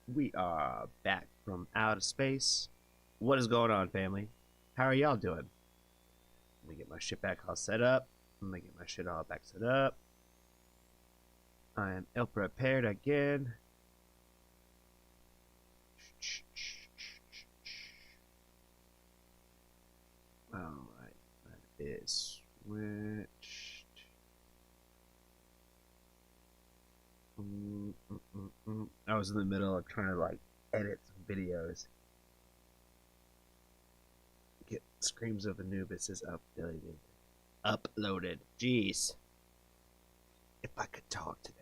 We are back from outer space. What is going on, family? How are y'all doing? Let me get my shit back all set up. Let me get my shit all back set up. I am ill prepared again. Alright, that is switched. I was in the middle of trying to like edit some videos. Get Screams of Anubis is uploaded. Jeez. If I could talk today.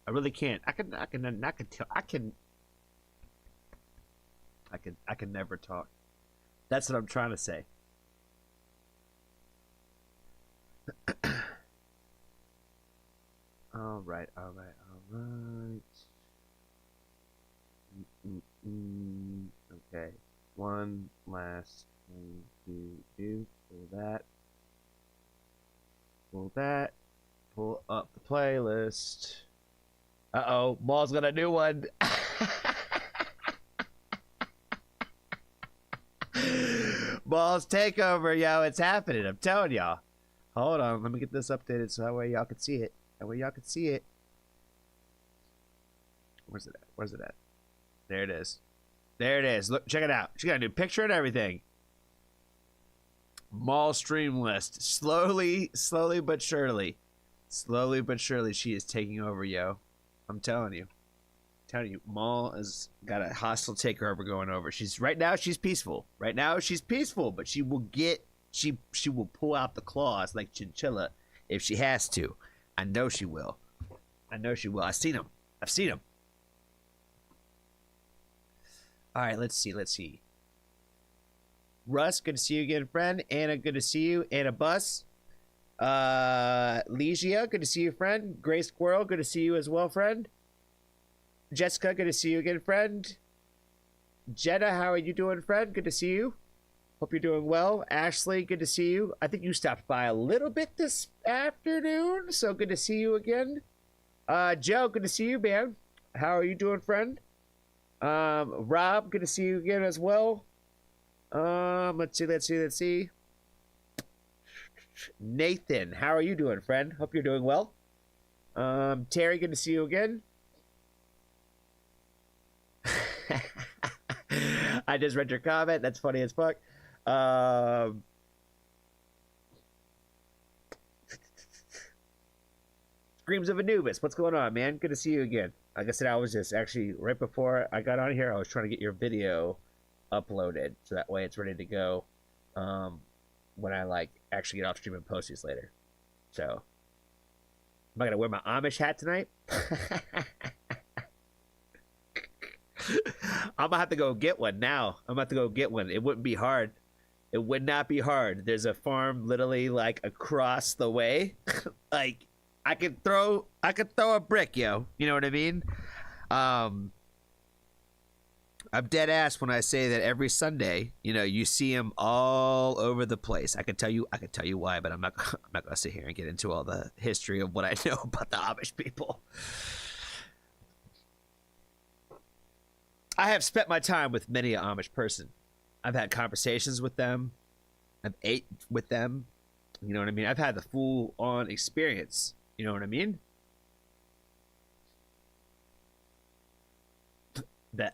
I really can't. I can never talk. That's what I'm trying to say. All right. Okay. One last thing to do. Pull that. Pull up the playlist. Uh-oh, Maul's got a new one. Maul's takeover, yo. It's happening. I'm telling y'all. Hold on. Let me get this updated so that way y'all can see it. Where's it at? There it is. Look, check it out. She got a new picture and everything. Maul stream list. Slowly but surely. She is taking over, yo. I'm telling you. Maul has got a hostile takeover going over. Right now she's peaceful, but she will pull out the claws like Chinchilla if she has to. I know she will. I've seen him. All right, let's see. Russ, good to see you again, friend. Anna, good to see you. Anna Bus. Legia, good to see you, friend. Gray Squirrel, good to see you as well, friend. Jessica, good to see you again, friend. Jenna, how are you doing, friend? Good to see you. Hope you're doing well. Ashley, good to see you. I think you stopped by a little bit this afternoon, so good to see you again. Joe, good to see you, man. How are you doing, friend? Rob, good to see you again as well. Let's see. Nathan, how are you doing, friend? Hope you're doing well. Terry, good to see you again. I just read your comment. That's funny as fuck. Screams of Anubis. What's going on, man? Good to see you again. Like I said, I was just actually, right before I got on here, I was trying to get your video uploaded so that way it's ready to go when I like actually get off stream and post these later. So, am I gonna wear my Amish hat tonight? I'm gonna have to go get one now. It wouldn't be hard. It would not be hard. There's a farm literally like across the way. Like I could throw a brick, yo. You know what I mean? I'm dead ass when I say that every Sunday, you see them all over the place. I could tell you why, but I'm not gonna sit here and get into all the history of what I know about the Amish people. I have spent my time with many an Amish person. I've had conversations with them. I've ate with them. You know what I mean? I've had the full-on experience. You know what I mean?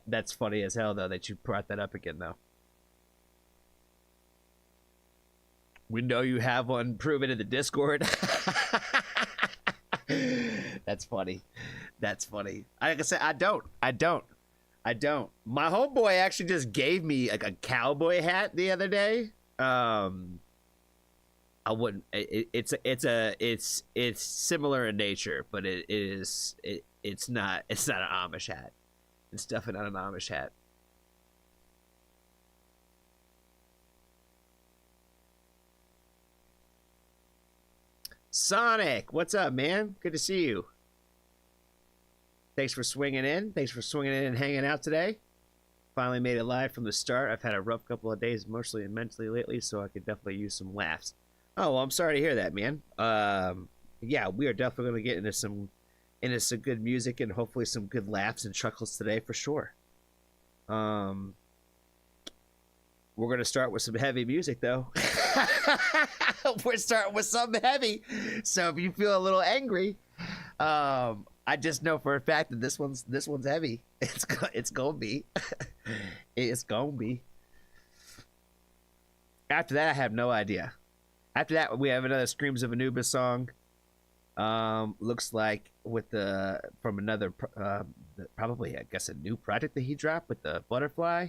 That's funny as hell, though, that you brought that up again, though. We know you have one. Prove it in the Discord. That's funny. Like I said, I don't. My homeboy actually just gave me like a cowboy hat the other day. I wouldn't. It's similar in nature, but it's not an Amish hat. It's definitely not an Amish hat. Sonic, what's up, man? Good to see you. Thanks for swinging in and hanging out today. Finally made it live from the start. I've had a rough couple of days emotionally and mentally lately, so I could definitely use some laughs. Oh, well, I'm sorry to hear that, man. Yeah, we are definitely going to get into some good music and hopefully some good laughs and chuckles today for sure. Um, we're gonna start with some heavy music, though. We're starting with something heavy, so if you feel a little angry, I just know for a fact that this one's heavy. It's gonna be. It's gonna be. After that, I have no idea. After that, we have another Screams of Anubis song. Looks like from another probably, I guess, a new project that he dropped with the Butterfly.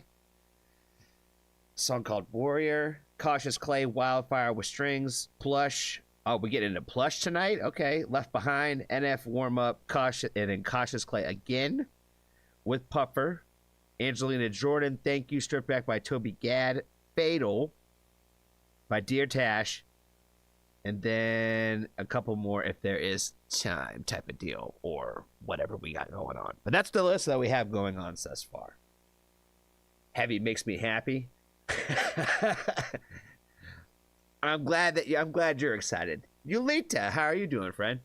Song called Warrior. Cautious Clay, Wildfire with Strings, Plush. Oh, we get into Plush tonight? Okay. Left Behind, NF Warm Up, Cautious, and then Cautious Clay again with Puffer. Angelina Jordan, Thank You, Stripped Back by Toby Gad. Fatal by Dear Tash. And then a couple more if there is time type of deal or whatever we got going on. But that's the list that we have going on thus far. Heavy makes me happy. I'm glad you're excited. Yulita, how are you doing, friend?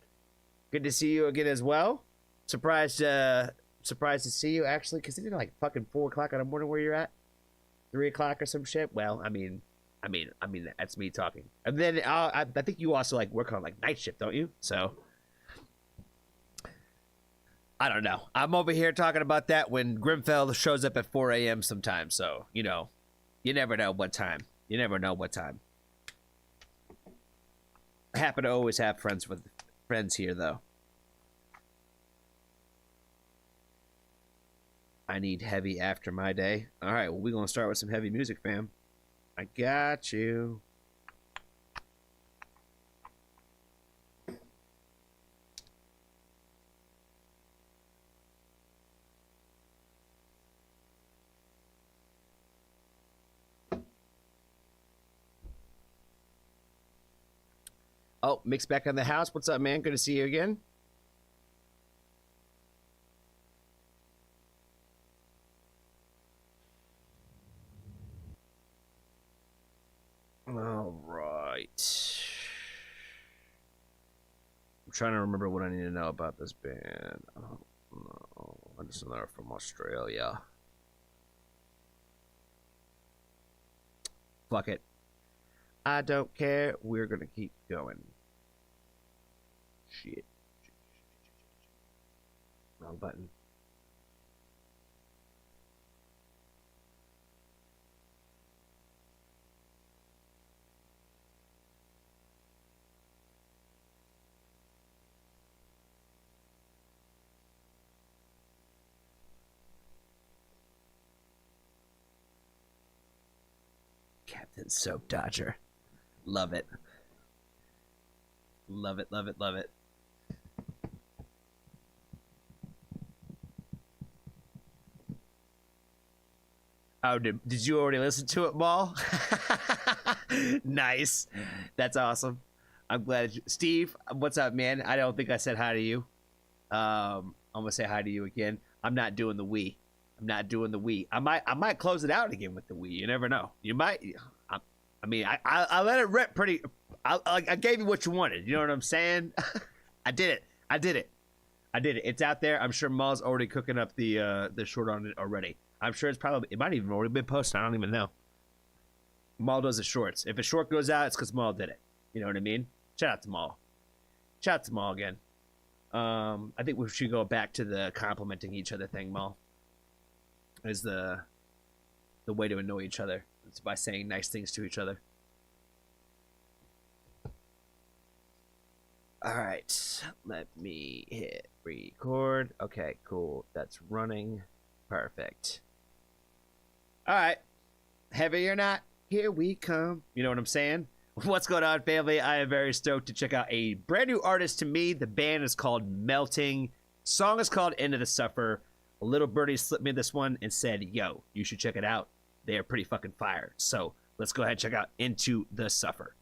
Good to see you again as well. Surprised to see you actually, because it's like fucking 4 o'clock in the morning where you're at, 3 o'clock or some shit. Well, I mean, that's me talking. And then I think you also like work on like night shift, don't you? So I don't know. I'm over here talking about that when Grimfell shows up at 4 a.m. sometimes. So you never know what time. You never know what time. I happen to always have friends here though. I need heavy after my day. All right, well, we're gonna start with some heavy music, fam. I got you. Oh, Mick's back in the house. What's up, man? Good to see you again. All right. I'm trying to remember what I need to know about this band. Oh, no. I just know they're from Australia. Fuck it. I don't care. We're going to keep going. Shit. Wrong button. Captain Soap Dodger. Love it. Love it, love it, love it. Oh, did you already listen to it, Maul? Nice. That's awesome. I'm glad. Steve, what's up, man? I don't think I said hi to you. I'm going to say hi to you again. I'm not doing the we. I'm not doing the we. I might close it out again with the we. You never know. You might. I let it rip pretty. I gave you what you wanted. You know what I'm saying? I did it. It's out there. I'm sure Maul's already cooking up the short on it already. I'm sure it might even already been posted. I don't even know. Maul does the shorts. If a short goes out, it's because Maul did it. You know what I mean? Shout out to Maul. Shout out to Maul again. I think we should go back to the complimenting each other thing, Maul. Is the way to annoy each other. It's by saying nice things to each other. All right, let me hit record. Okay, cool. That's running. Perfect. All right, heavy or not, here we come. You know what I'm saying? What's going on, family? I am very stoked to check out a brand new artist to me. The band is called Melting. Song is called Into the Suffer. A little birdie slipped me this one and said, yo, you should check it out. They are pretty fucking fire. So let's go ahead and check out Into the Suffer.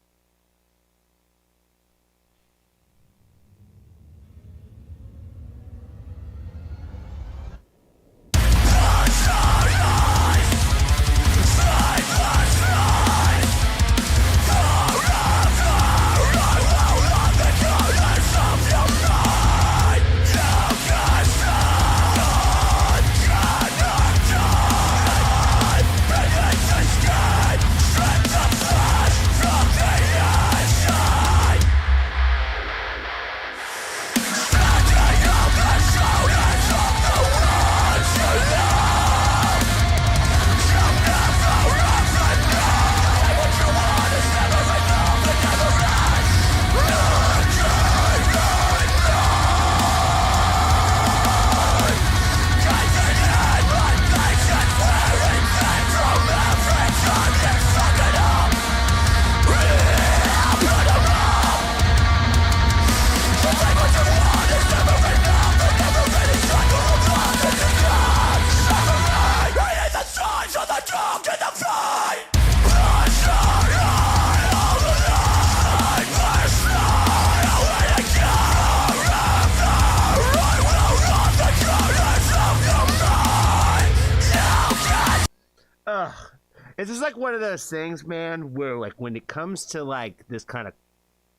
It's just like one of those things, man, where like when it comes to like this kind of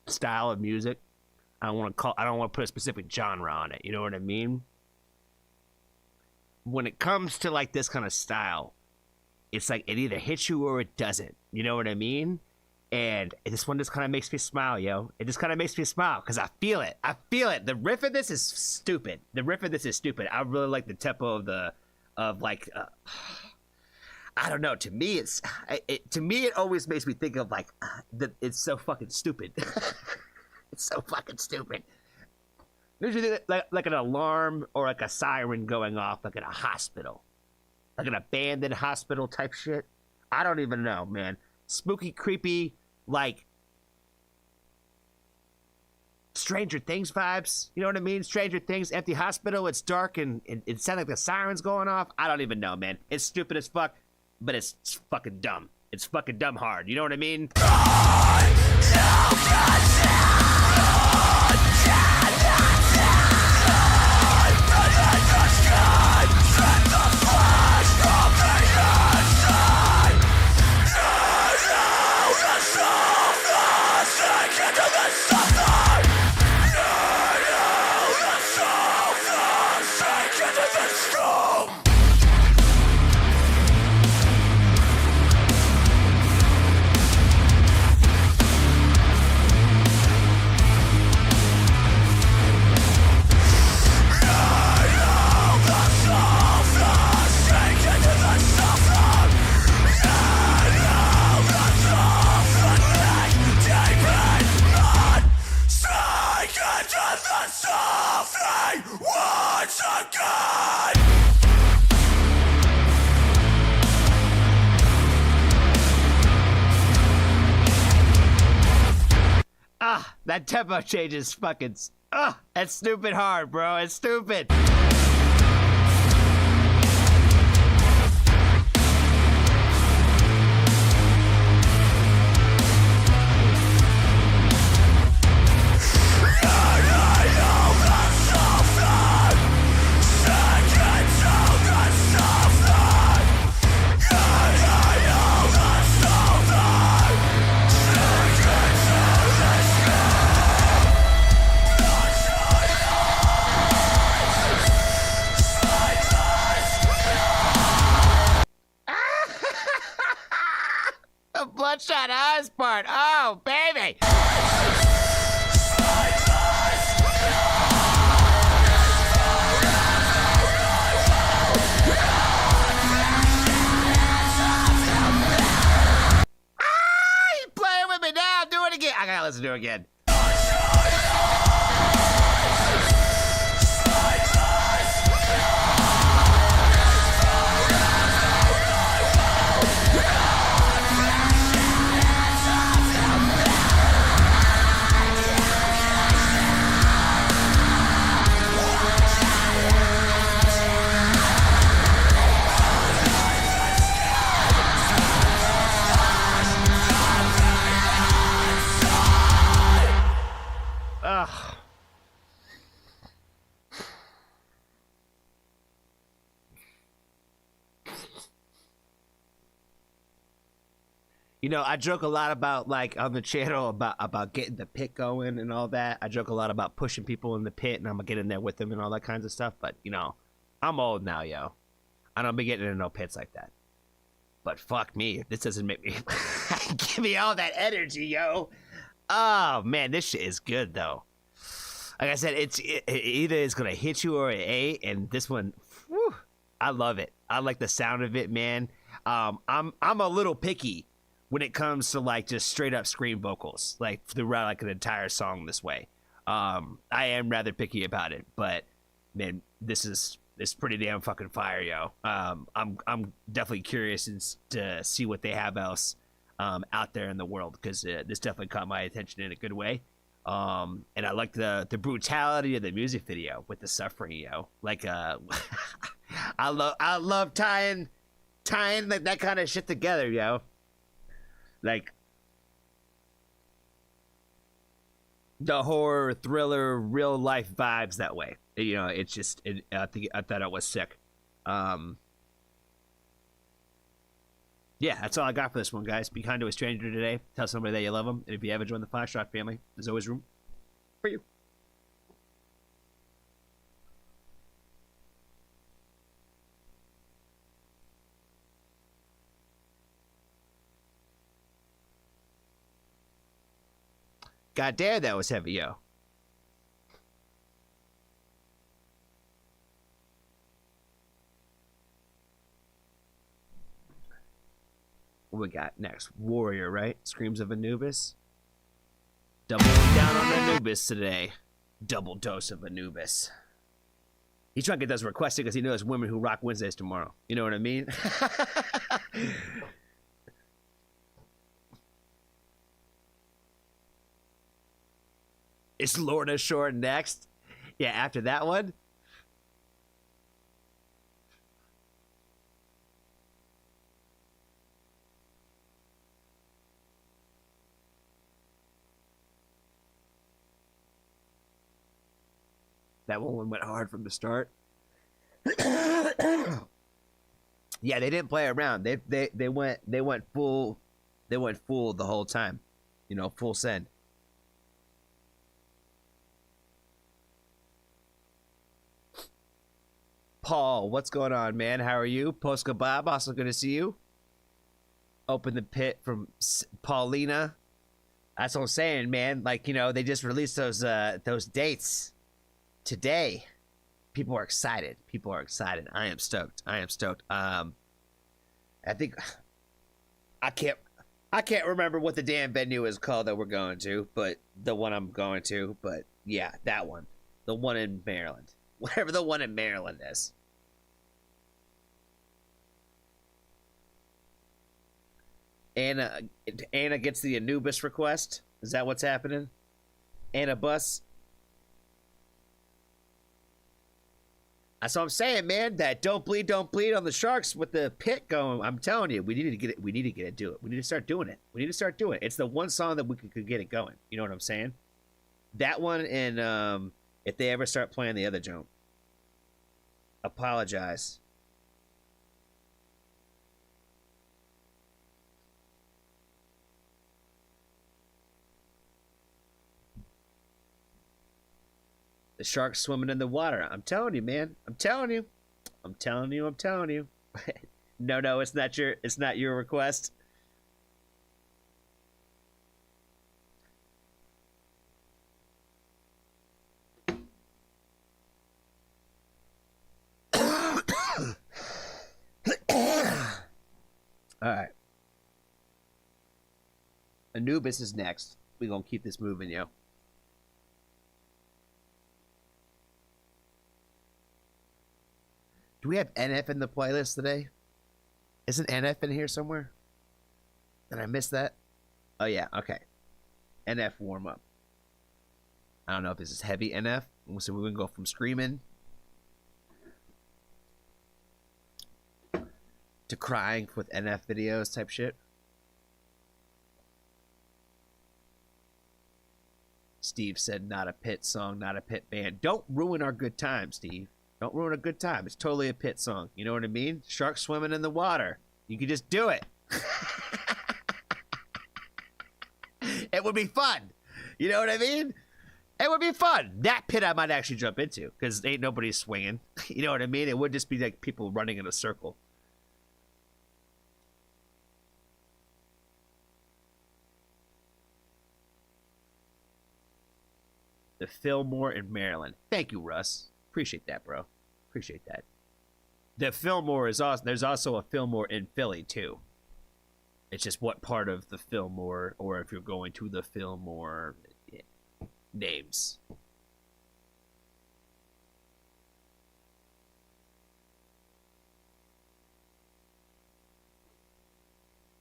style of music, I don't want to put a specific genre on it. You know what I mean? When it comes to like this kind of style, it's like it either hits you or it doesn't. You know what I mean? And this one just kind of makes me smile, yo. It just kind of makes me smile because I feel it. I feel it. The riff of this is stupid. I really like the tempo of I don't know. To me, it always makes me think of like it's so fucking stupid. It's so fucking stupid. Usually, like an alarm or like a siren going off, like in a hospital, like an abandoned hospital type shit. I don't even know, man. Spooky, creepy, like Stranger Things vibes. You know what I mean? Stranger Things, empty hospital. It's dark and it sounds like the sirens going off. I don't even know, man. It's stupid as fuck, but it's fucking dumb. It's fucking dumb hard. You know what I mean? That tempo change is fucking... that's stupid hard, bro. It's stupid. Bloodshot Eyes part. Oh, baby. You playing with me now? Do it again. I gotta listen to it again. You know, I joke a lot about, like, on the channel about getting the pit going and all that. I joke a lot about pushing people in the pit, and I'm going to get in there with them and all that kinds of stuff. But, you know, I'm old now, yo. I don't be getting into no pits like that. But fuck me, this doesn't make me... give me all that energy, yo. Oh, man, this shit is good, though. Like I said, it either it's going to hit you or it ain't, and this one, whew, I love it. I like the sound of it, man. I'm a little picky when it comes to like just straight up scream vocals, like throughout like an entire song this way. I am rather picky about it, but man, it's pretty damn fucking fire, yo. I'm definitely curious to see what they have else out there in the world, because this definitely caught my attention in a good way. And I like the brutality of the music video with the suffering, yo. Like I love tying like that kind of shit together, yo. Like the horror, thriller, real life vibes that way. You know, it's just I thought it was sick. Yeah, that's all I got for this one, guys. Be kind to a stranger today. Tell somebody that you love them. And if you ever join the Five Shot family, there's always room for you. God damn, that was heavy, yo. What we got next? Warrior, right? Screams of Anubis. Doubling down on Anubis today. Double dose of Anubis. He's trying to get those requested because he knows women who rock Wednesdays tomorrow. You know what I mean? Is Lorna Shore next? Yeah, after that one. That one went hard from the start. Yeah, they didn't play around. They went full the whole time. You know, full send. Paul, what's going on, man? How are you? Posca Bob, also good to see you. Open the pit from Paulina. That's what I'm saying, man. Like, you know, they just released those dates today. People are excited. People are excited. I am stoked. I am stoked. I think I can't remember what the damn venue is called that we're going to, but the one I'm going to. But yeah, that one, the one in Maryland, whatever the one in Maryland is. Anna gets the Anubis request. Is that what's happening? Anna Bus. That's what I'm saying, man. That don't bleed on the Sharks with the pit going. I'm telling you, we need to get it. We need to get it. Do it. We need to start doing it. We need to start doing it. It's the one song that we could get it going. You know what I'm saying? That one, and if they ever start playing the other joint, Apologize. The shark's swimming in the water. I'm telling you, man. I'm telling you. I'm telling you. I'm telling you. No, it's not your request. All right. Anubis is next. We're going to keep this moving, yo. Do we have NF in the playlist today? Isn't NF in here somewhere? Did I miss that? Oh, yeah. Okay. NF warm up. I don't know if this is heavy NF. So we can go from screaming to crying with NF videos type shit. Steve said, not a pit song, not a pit band. Don't ruin our good time, Steve. Don't ruin a good time. It's totally a pit song. You know what I mean? Sharks swimming in the water. You could just do it. It would be fun. You know what I mean? It would be fun. That pit I might actually jump into because ain't nobody swinging. You know what I mean? It would just be like people running in a circle. The Fillmore in Maryland. Thank you, Russ. Appreciate that, bro. Appreciate that. The Fillmore is also, there's also a Fillmore in Philly too. It's just what part of the Fillmore, or if you're going to the Fillmore, names.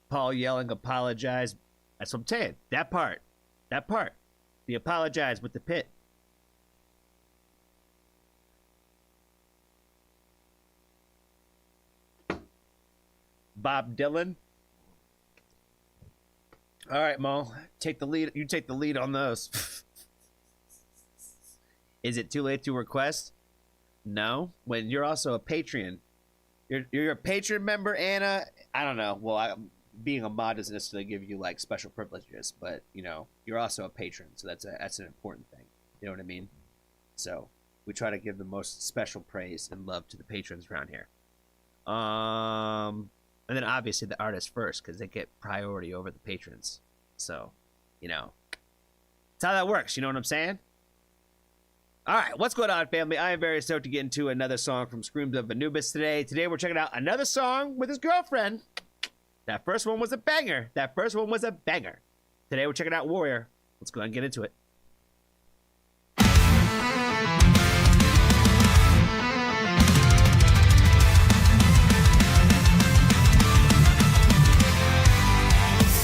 Paul yelling, apologize. That's what I'm saying. That part. The apologize with the pit. Bob Dylan. All right, Mo. Take the lead. You take the lead on those. Is it too late to request? No. When you're also a Patreon, You're a patron member, Anna. I don't know. Well, being a mod doesn't necessarily give you like special privileges, but you know, you're also a patron, so that's an important thing. You know what I mean? So we try to give the most special praise and love to the patrons around here. And then obviously the artists first, because they get priority over the patrons. So, you know, that's how that works. You know what I'm saying? All right, what's going on, family? I am very stoked to get into another song from Screams of Anubis today. Today we're checking out another song with his girlfriend. That first one was a banger. Today we're checking out Warrior. Let's go ahead and get into it.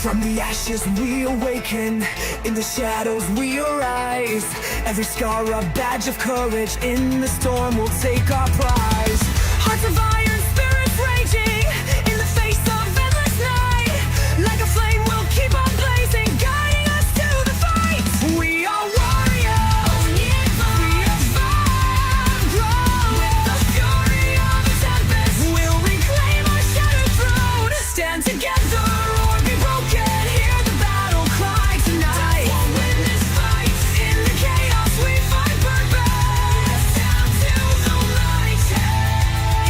From the ashes we awaken, in the shadows we arise. Every scar a badge of courage, in the storm we'll take our prize. Hearts of iron, spirits raging, in the face of endless night. Like a flame we'll keep on blazing, guiding us to the fight. We are warriors, we are fire grown. With the fury of the tempest, we'll reclaim our shattered throne. Stand together or be broken. Hear the battle cry tonight. Won't win this fight. In the chaos we find purpose. Down to the light.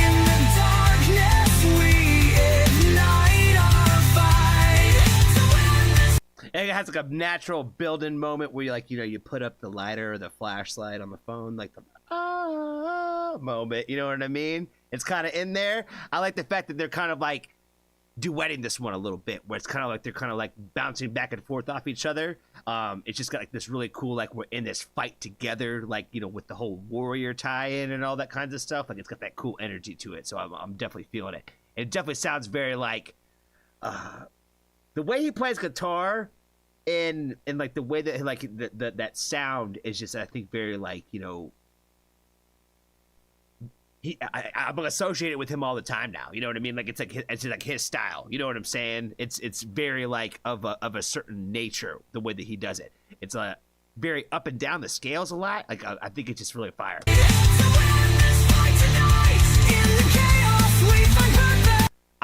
In the darkness we ignite our fight. To win this. And it has like a natural build-in moment where you put up the lighter or the flashlight on the phone, like the moment. You know what I mean? It's kind of in there. I like the fact that they're kind of like duetting this one a little bit, where it's kind of like they're kind of like bouncing back and forth off each other. It's just got like this really cool, like we're in this fight together, like, you know, with the whole warrior tie-in and all that kinds of stuff. Like it's got that cool energy to it, so I'm definitely feeling it. It definitely sounds very like the way he plays guitar and like the way that like that sound is just, I think, very like, you know, I'm associated with him all the time now. You know what I mean? Like it's like his style. You know what I'm saying? It's very like of a certain nature, the way that he does it. It's a very up and down the scales a lot. Like I think it's just really fire.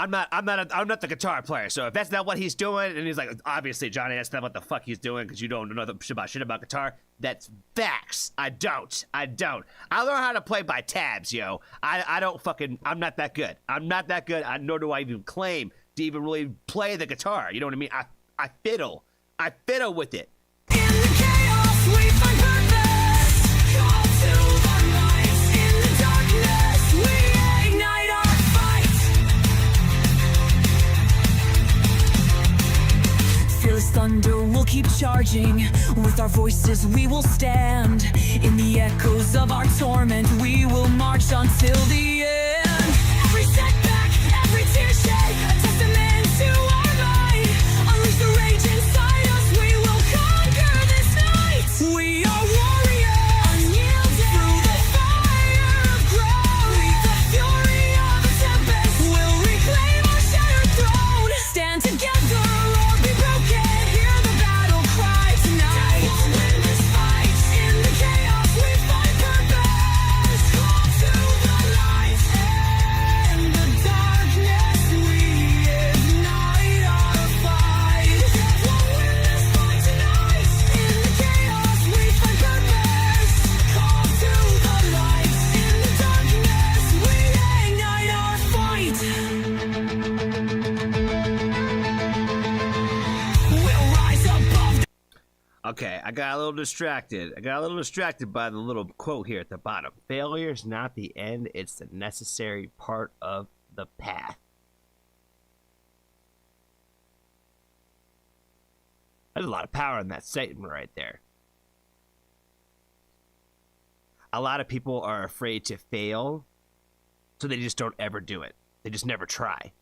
I'm not the guitar player, so if that's not what he's doing, and he's like, obviously, Johnny, that's not what the fuck he's doing because you don't know shit about guitar. That's facts. I don't. I learn how to play by tabs, yo. I'm not that good. Nor do I even claim to even really play the guitar. You know what I mean? I fiddle with it. In the chaos we find purpose. Call to the light. In the darkness we ignite our fight. Fearless thunder will keep charging. With our voices we will stand. In the echoes of our torment we will march until the end. Every setback, every tear shed, a testament to our might. Unleash the rage inside us, we will conquer this night. We are warriors, unyielding. Through the fire of growth, lead the fury of the tempest. We'll reclaim our shattered throne. Stand together or be broken. Hear the battle cry tonight. Won't win this fight. In the chaos we find purpose. Call to the light. In the darkness we ignite our fight. Won't win this fight tonight. In the chaos we find purpose. Call to the light. In the darkness we ignite our fight. We'll rise above. Okay, I got a little distracted. By the little quote here at the bottom. Failure's not the end, it's the necessary part of the path. There's a lot of power in that statement right there. A lot of people are afraid to fail, so they just don't ever do it. They just never try.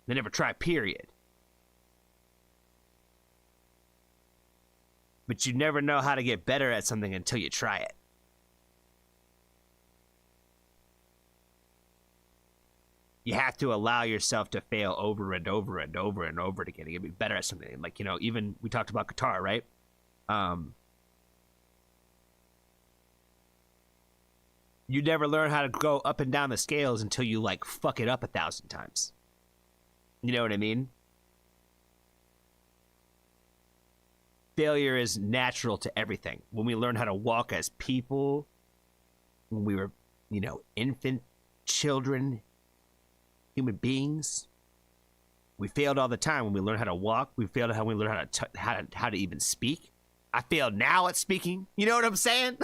They never try, period. But you never know how to get better at something until you try it. You have to allow yourself to fail over and over and over and over again to get better at something. Like, you know, even we talked about guitar, right? You never learn how to go up and down the scales until you like fuck it up 1,000 times. You know what I mean? Failure is natural to everything. When we learn how to walk as people, when we were, you know, infant children, human beings, we failed all the time. When we learn how to walk, we failed how we learn how to even speak. I failed now at speaking. You know what I'm saying?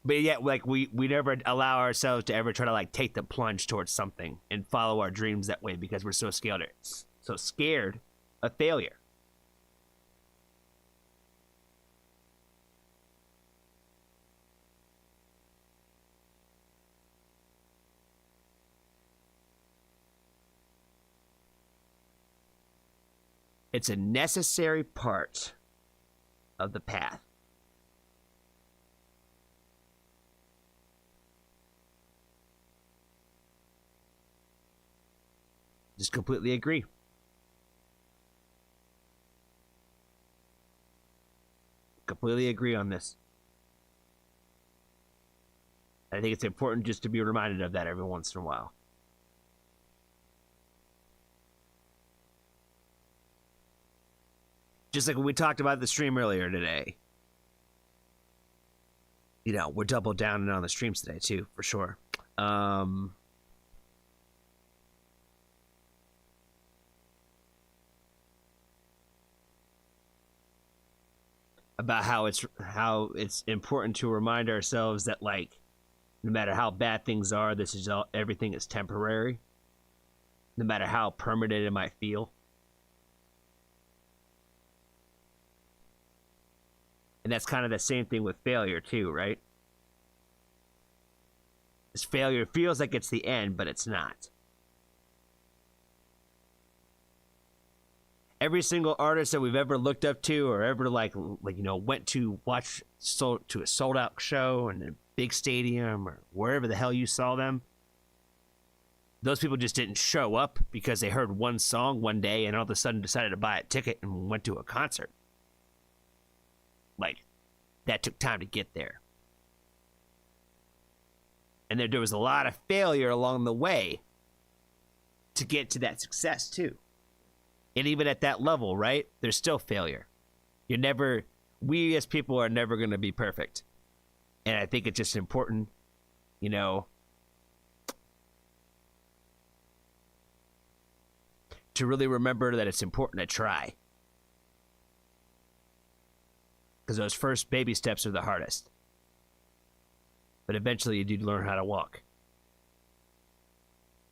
But yet, like, we never allow ourselves to ever try to like take the plunge towards something and follow our dreams that way because we're so scared of failure. It's a necessary part of the path. Just completely agree. Completely agree on this. I think it's important just to be reminded of that every once in a while. Just like when we talked about the stream earlier today. You know, we're double down on the streams today too, for sure. About how it's important to remind ourselves that, like, no matter how bad things are, everything is temporary. No matter how permanent it might feel. And that's kind of the same thing with failure too, right? This failure feels like it's the end, but it's not. Every single artist that we've ever looked up to, or ever like you know, went to watch to a sold out show in a big stadium or wherever the hell you saw them, those people just didn't show up because they heard one song one day and all of a sudden decided to buy a ticket and went to a concert. Like, that took time to get there. And there was a lot of failure along the way to get to that success too. And even at that level, right, there's still failure. We as people are never going to be perfect. And I think it's just important, you know, to really remember that it's important to try. Because those first baby steps are the hardest. But eventually you do learn how to walk.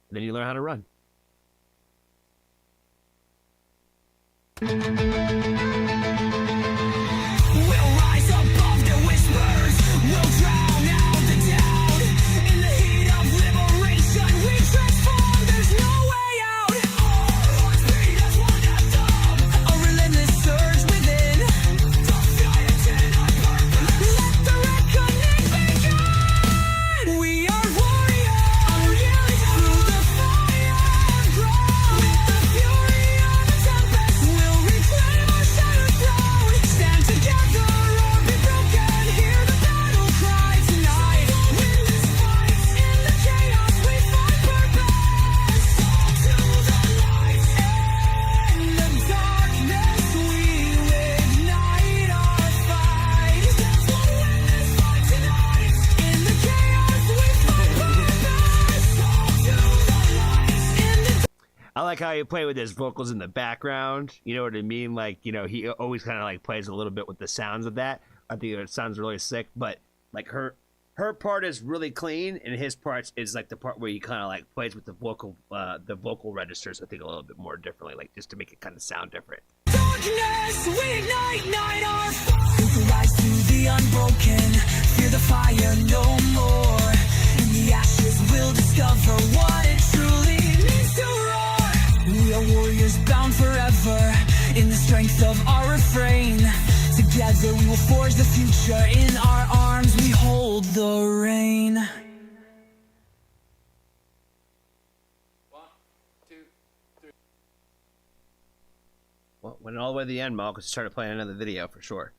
And then you learn how to run. We'll rise above the whispers. We'll drown out the doubt. In the heat of liberation, we transform. There's no way out. Our speed is one anthem. A relentless surge within. Defiant in our purpose. Let the reckoning begin. We are warriors. Unreal through the fire and grow. With the fury of the tempest, we'll reclaim our shattered throne. Stand together or be broken. Hear the battle cry tonight. Win this fight. In the chaos we find purpose. To the light. In the darkness we ignite our fight. We'll win this fight tonight. In the chaos we find purpose. To the light. In the I like how you play with his vocals in the background. You know what I mean? Like, you know, he always kind of like plays a little bit with the sounds of that. I think it sounds really sick, but like her part is really clean, and his part is like the part where he kind of like plays with the vocal registers. I think a little bit more differently, like just to make it kind of sound different. Darkness, we ignite our fire. We rise to the unbroken. Fear the fire no more. In the ashes we'll discover what it truly means to roar. We are warriors bound forever in the strength of our refrain. Together we will forge the future. In our arms we hold the rain. 1, 2, 3. Well, went all the way to the end, Mal, because I started playing another video for sure.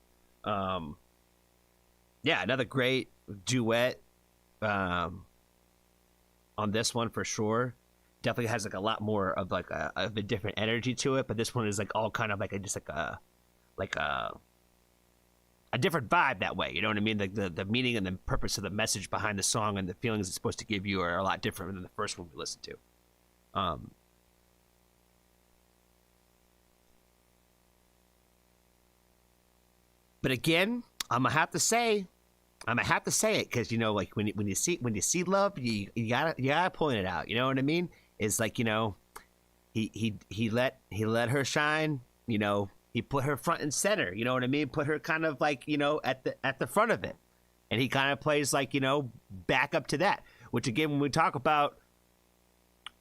Yeah, another great duet on this one for sure. Definitely has like a lot more of like of a different energy to it, but this one is like all kind of like just like a different vibe that way. You know what I mean? The meaning and the purpose of the message behind the song and the feelings it's supposed to give you are a lot different than the first one we listened to. But again, I'm gonna have to say it because you know, like when you see love, you gotta point it out. You know what I mean? It's like, you know, he let her shine. You know, he put her front and center. You know what I mean? Put her kind of like, you know, at the front of it, and he kind of plays like, you know, back up to that. Which again, when we talk about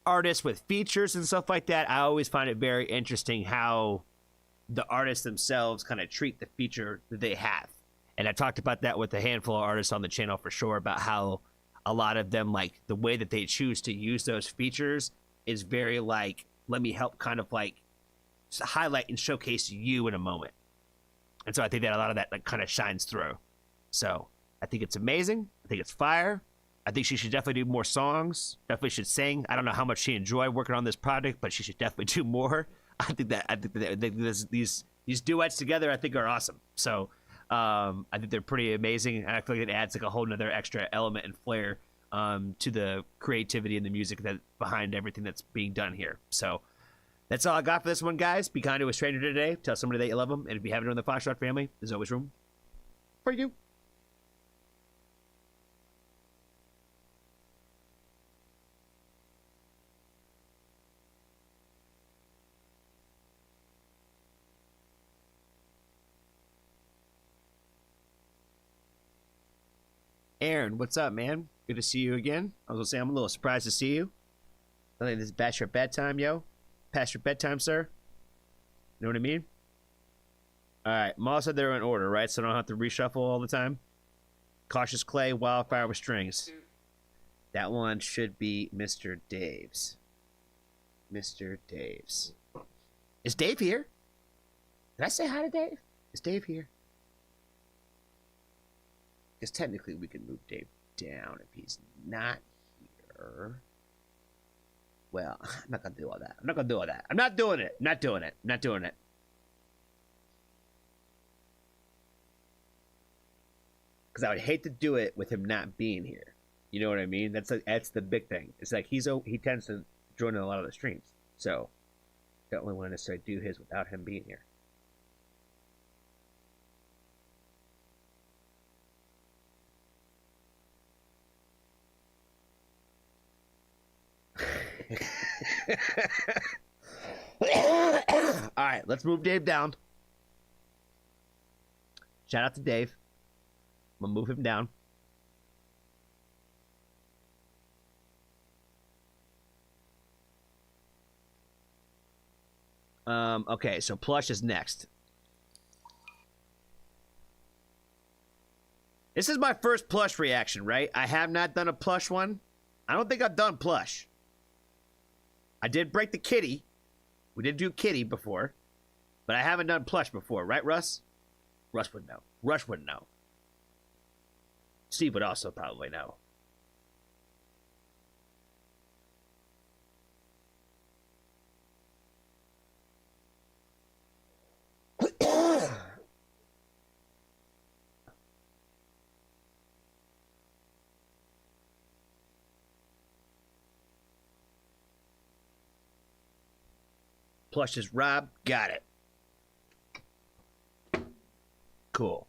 artists with features and stuff like that, I always find it very interesting how the artists themselves kind of treat the feature that they have. And I talked about that with a handful of artists on the channel for sure, about how a lot of them, like the way that they choose to use those features is very like, let me help kind of like highlight and showcase you in a moment. And so I think that a lot of that like kind of shines through. So I think it's amazing. I think it's fire. I think she should definitely do more songs. Definitely should sing. I don't know how much she enjoyed working on this project, but she should definitely do more. I think these duets together, I think, are awesome. So I think they're pretty amazing, and I feel like it adds like a whole nother extra element and flair to the creativity and the music that behind everything that's being done here. So that's all I got for this one, guys. Be kind to a stranger today. Tell somebody that you love them, and if you haven't joined the Foxtrot family, there's always room for you. Aaron, what's up, man? Good to see you again. I was gonna say I'm a little surprised to see you. I think this is past your bedtime, yo. Past your bedtime, sir. You know what I mean? All right, Maul said they're in order, right? So I don't have to reshuffle all the time. Cautious Clay, Wildfire with Strings. That one should be Mr. Dave's. Mr. Dave's. Is Dave here? Did I say hi to Dave? Is Dave here? Because technically we can move Dave down if he's not here. Well, I'm not going to do all that. I'm not going to do all that. I'm not doing it. I'm not doing it. I'm not doing it. Because I would hate to do it with him not being here. You know what I mean? That's the big thing. It's like he tends to join in a lot of the streams. So, don't really want to necessarily do his without him being here. All right, let's move Dave down. Shout out to Dave. I'm gonna move him down. Okay, so Plush is next. This is my first Plush reaction, right? I have not done a Plush one. I don't think I've done Plush. I did break the kitty. We did do kitty before. But I haven't done Plush before, right, Russ? Russ would know. Rush wouldn't know. Steve would also probably know. Plush is Rob. Got it. Cool.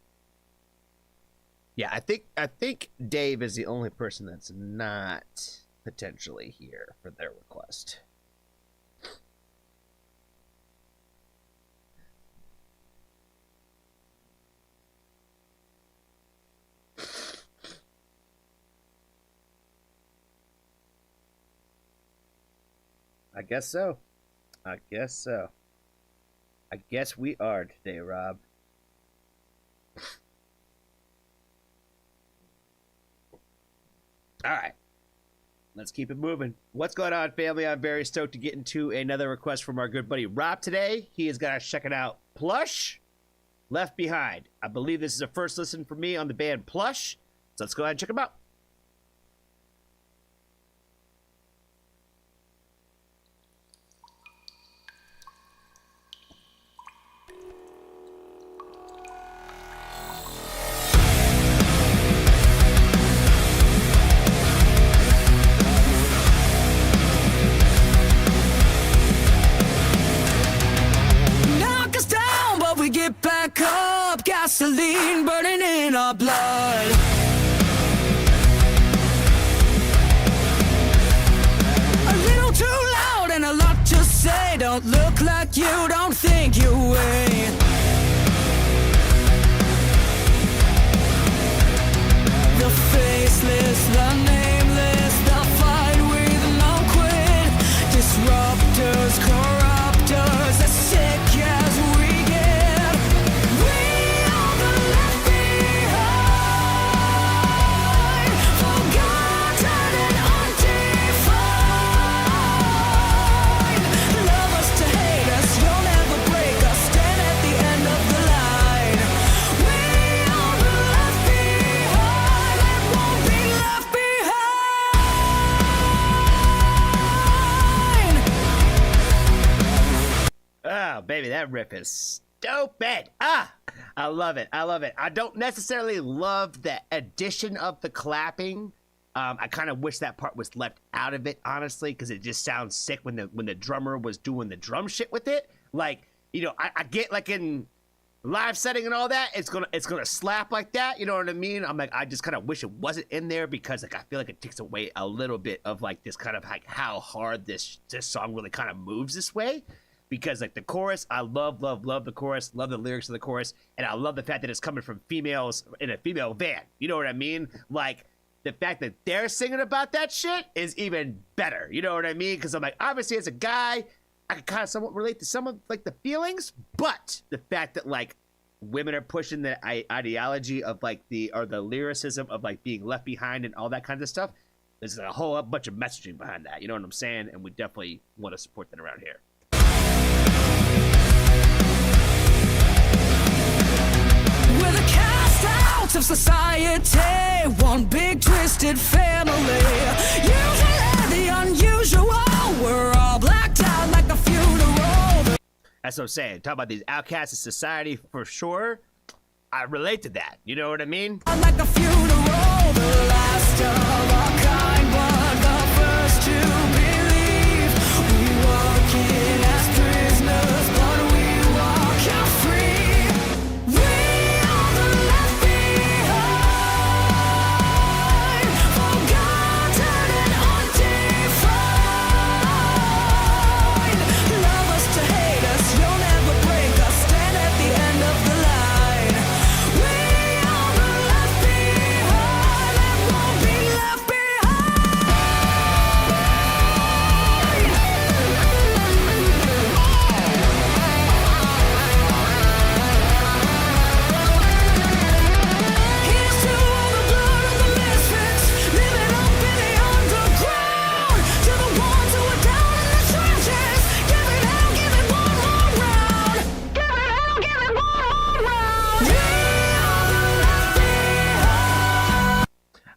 Yeah, I think Dave is the only person that's not potentially here for their request. I guess so. I guess so. I guess we are today, Rob. All right. Let's keep it moving. What's going on, family? I'm very stoked to get into another request from our good buddy Rob today. He has got us checking out Plush Left Behind. I believe this is a first listen for me on the band Plush. So let's go ahead and check them out. Get back up, gasoline burning in our blood. A little too loud and a lot to say. Don't look like you don't think you weigh. The faceless, the nameless, the fight with no quit. Disruptors, corruptors, as sick as we get. Oh, baby, that riff is stupid. I love it. I love it. I don't necessarily love the addition of the clapping. I kind of wish that part was left out of it, honestly, because it just sounds sick when the drummer was doing the drum shit with it. Like, you know, I get like in live setting and all that, it's gonna slap like that. You know what I mean? I'm like, I just kind of wish it wasn't in there because like I feel like it takes away a little bit of like this kind of like how hard this song really kind of moves this way. Because like the chorus, I love the chorus, love the lyrics of the chorus, and I love the fact that it's coming from females in a female van. You know what I mean? Like the fact that they're singing about that shit is even better. You know what I mean? Because I'm like, obviously as a guy, I can kind of somewhat relate to some of like the feelings, but the fact that like women are pushing the ideology of like the lyricism of like being left behind and all that kind of stuff, there's a whole bunch of messaging behind that. You know what I'm saying? And we definitely want to support that around here. We're the cast out of society, one big twisted family. Usually the unusual, we're all blacked out like a funeral. That's what I'm saying. Talk about these outcasts of society for sure. I relate to that. You know what I mean? Like a funeral, the last of our kind, but the first to believe. We walk in as prisoners, but we walk out free.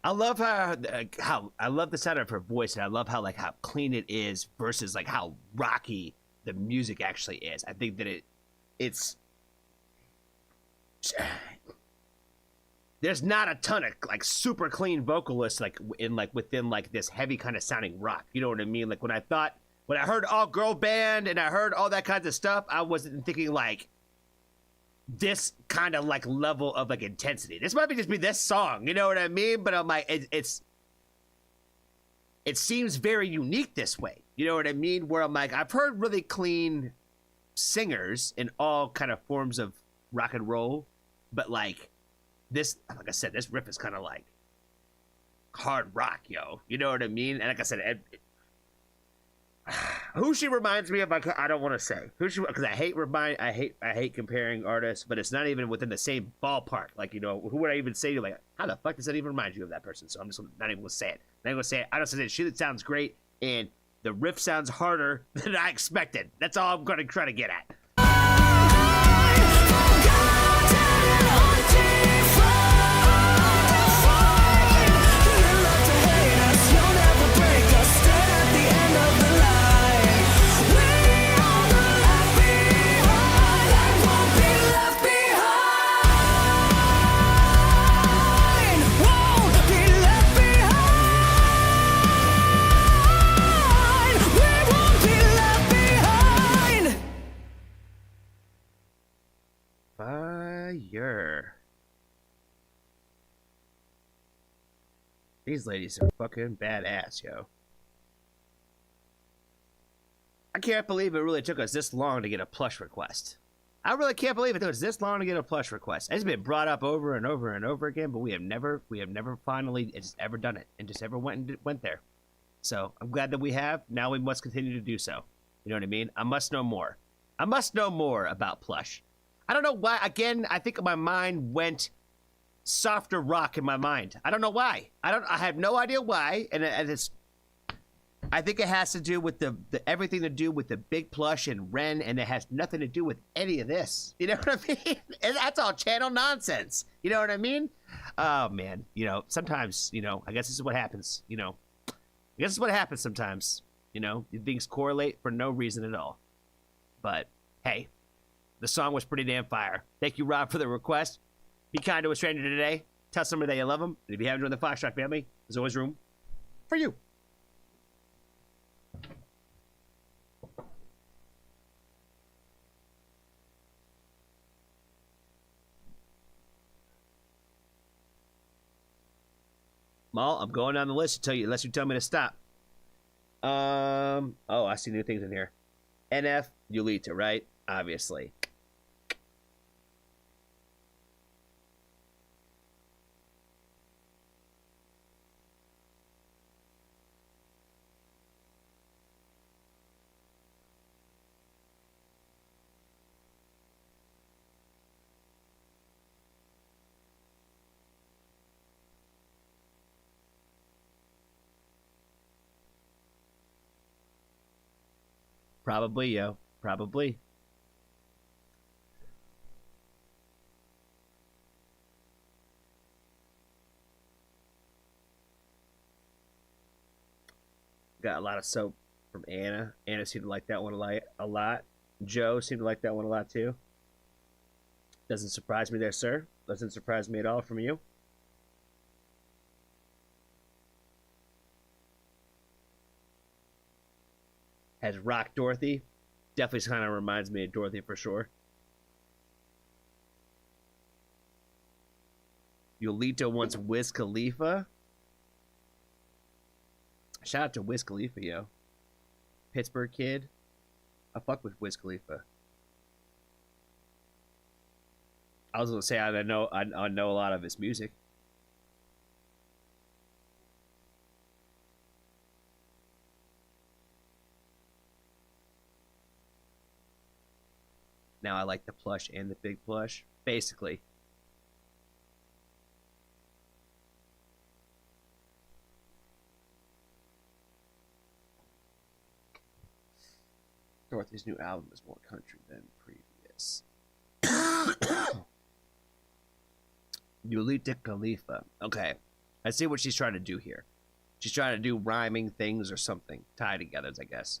I love how I love the sound of her voice, and I love how clean it is versus like how rocky the music actually is. I think that it's there's not a ton of like super clean vocalists within this heavy kind of sounding rock. You know what I mean? Like when I heard all girl band and I heard all that kinds of stuff, I wasn't thinking like this kind of like level of like intensity. This might just be this song, you know what I mean? But I'm like, it seems very unique this way. You know what I mean? Where I'm like, I've heard really clean singers in all kind of forms of rock and roll, but like this, like I said, this riff is kind of like hard rock, yo. You know what I mean? And like I said, who she reminds me of, I don't want to say who she, because I hate comparing artists, but it's not even within the same ballpark. Like, you know, who would I even say to, like, how the fuck does that even remind you of that person? So I'm just not even gonna say it. Not even gonna say it. I don't say it. She sounds great, and the riff sounds harder than I expected. That's all I'm gonna try to get at. These ladies are fucking badass, yo. I can't believe it really took us this long to get a plush request. I really can't believe it took us this long to get a plush request. It's been brought up over and over and over again, but we have never finally just ever done it and just ever went there. So I'm glad that we have. Now we must continue to do so. You know what I mean? I must know more. I must know more about plush. I don't know why. Again, I think my mind went softer rock in my mind. I don't know why. I have no idea why. And it's. I think it has to do with the everything to do with the big plush and Ren, and it has nothing to do with any of this. You know what I mean? And that's all channel nonsense. You know what I mean? Oh man, you know, sometimes, you know, I guess this is what happens. You know, I guess this is what happens sometimes. You know, things correlate for no reason at all. But hey, the song was pretty damn fire. Thank you, Rob, for the request. Be kind to a stranger today. Tell somebody that you love them. And if you haven't joined the Foxtrot family, there's always room for you. Mal, I'm going down the list to tell you, unless you tell me to stop. Oh, I see new things in here. NF, Yulita, right? Obviously. Probably, yo. Probably. Got a lot of soap from Anna. Anna seemed to like that one a lot. Joe seemed to like that one a lot too. Doesn't surprise me there, sir. Doesn't surprise me at all from you. Has Rock Dorothy. Definitely kind of reminds me of Dorothy for sure. Yolita wants Wiz Khalifa. Shout out to Wiz Khalifa, yo. Pittsburgh kid. I fuck with Wiz Khalifa. I was gonna say I know a lot of his music. Now I like the plush and the big plush. Basically. Dorothy's new album is more country than previous. Yulita Khalifa. Okay. I see what she's trying to do here. She's trying to do rhyming things or something. Tie together, I guess.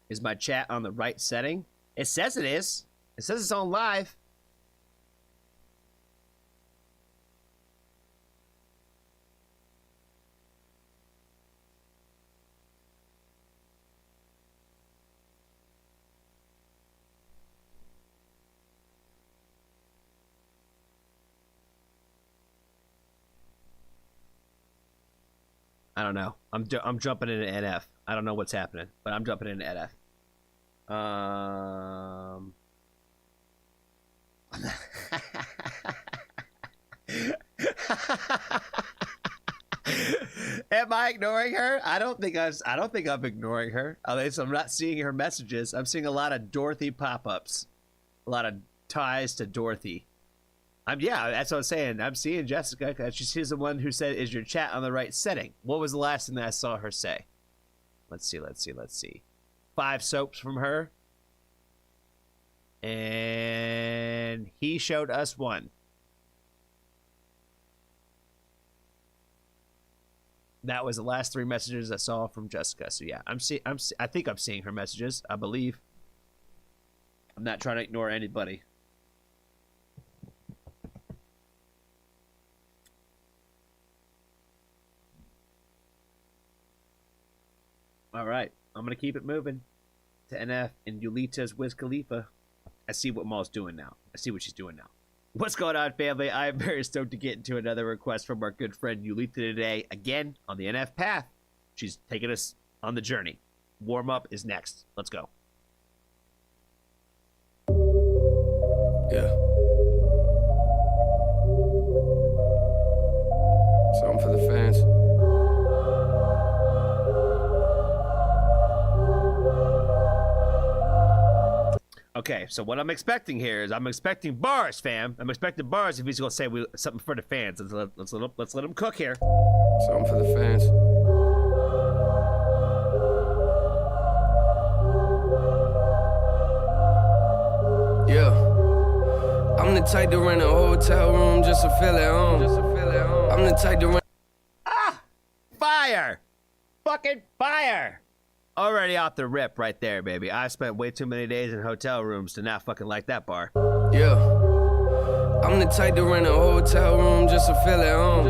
Is my chat on the right setting? It says it is. It says it's on live. I don't know. I'm jumping into NF. I don't know what's happening, but I'm jumping into NF. Am I ignoring her? I don't think I'm ignoring her. At least I'm not seeing her messages. I'm seeing a lot of Dorothy pop-ups. A lot of ties to Dorothy. Yeah, that's what I'm saying. I'm seeing Jessica. She's the one who said, "Is your chat on the right setting?" What was the last thing that I saw her say? Let's see. 5 soaps from her. And he showed us 1. That was the last 3 messages I saw from Jessica. So yeah, I think I'm seeing her messages. I believe. I'm not trying to ignore anybody. All right, I'm gonna keep it moving to NF and Yulita's Wiz Khalifa. I see what Maul's doing now. I see what she's doing now. What's going on, family? I am very stoked to get into another request from our good friend Yulita today. Again, on the NF path. She's taking us on the journey. Warm up is next. Let's go. Yeah. Something for the fans. Okay, so what I'm expecting here is I'm expecting bars, fam. I'm expecting bars if he's gonna say something for the fans. Let's let him cook here. Something for the fans. Yeah. I'm the type to rent a hotel room just to feel at home. I'm the type to rent. Fire! Fucking fire! Already off the rip right there, baby. I spent way too many days in hotel rooms to not fucking like that bar. Yeah. I'm the type to rent a hotel room just to feel at home.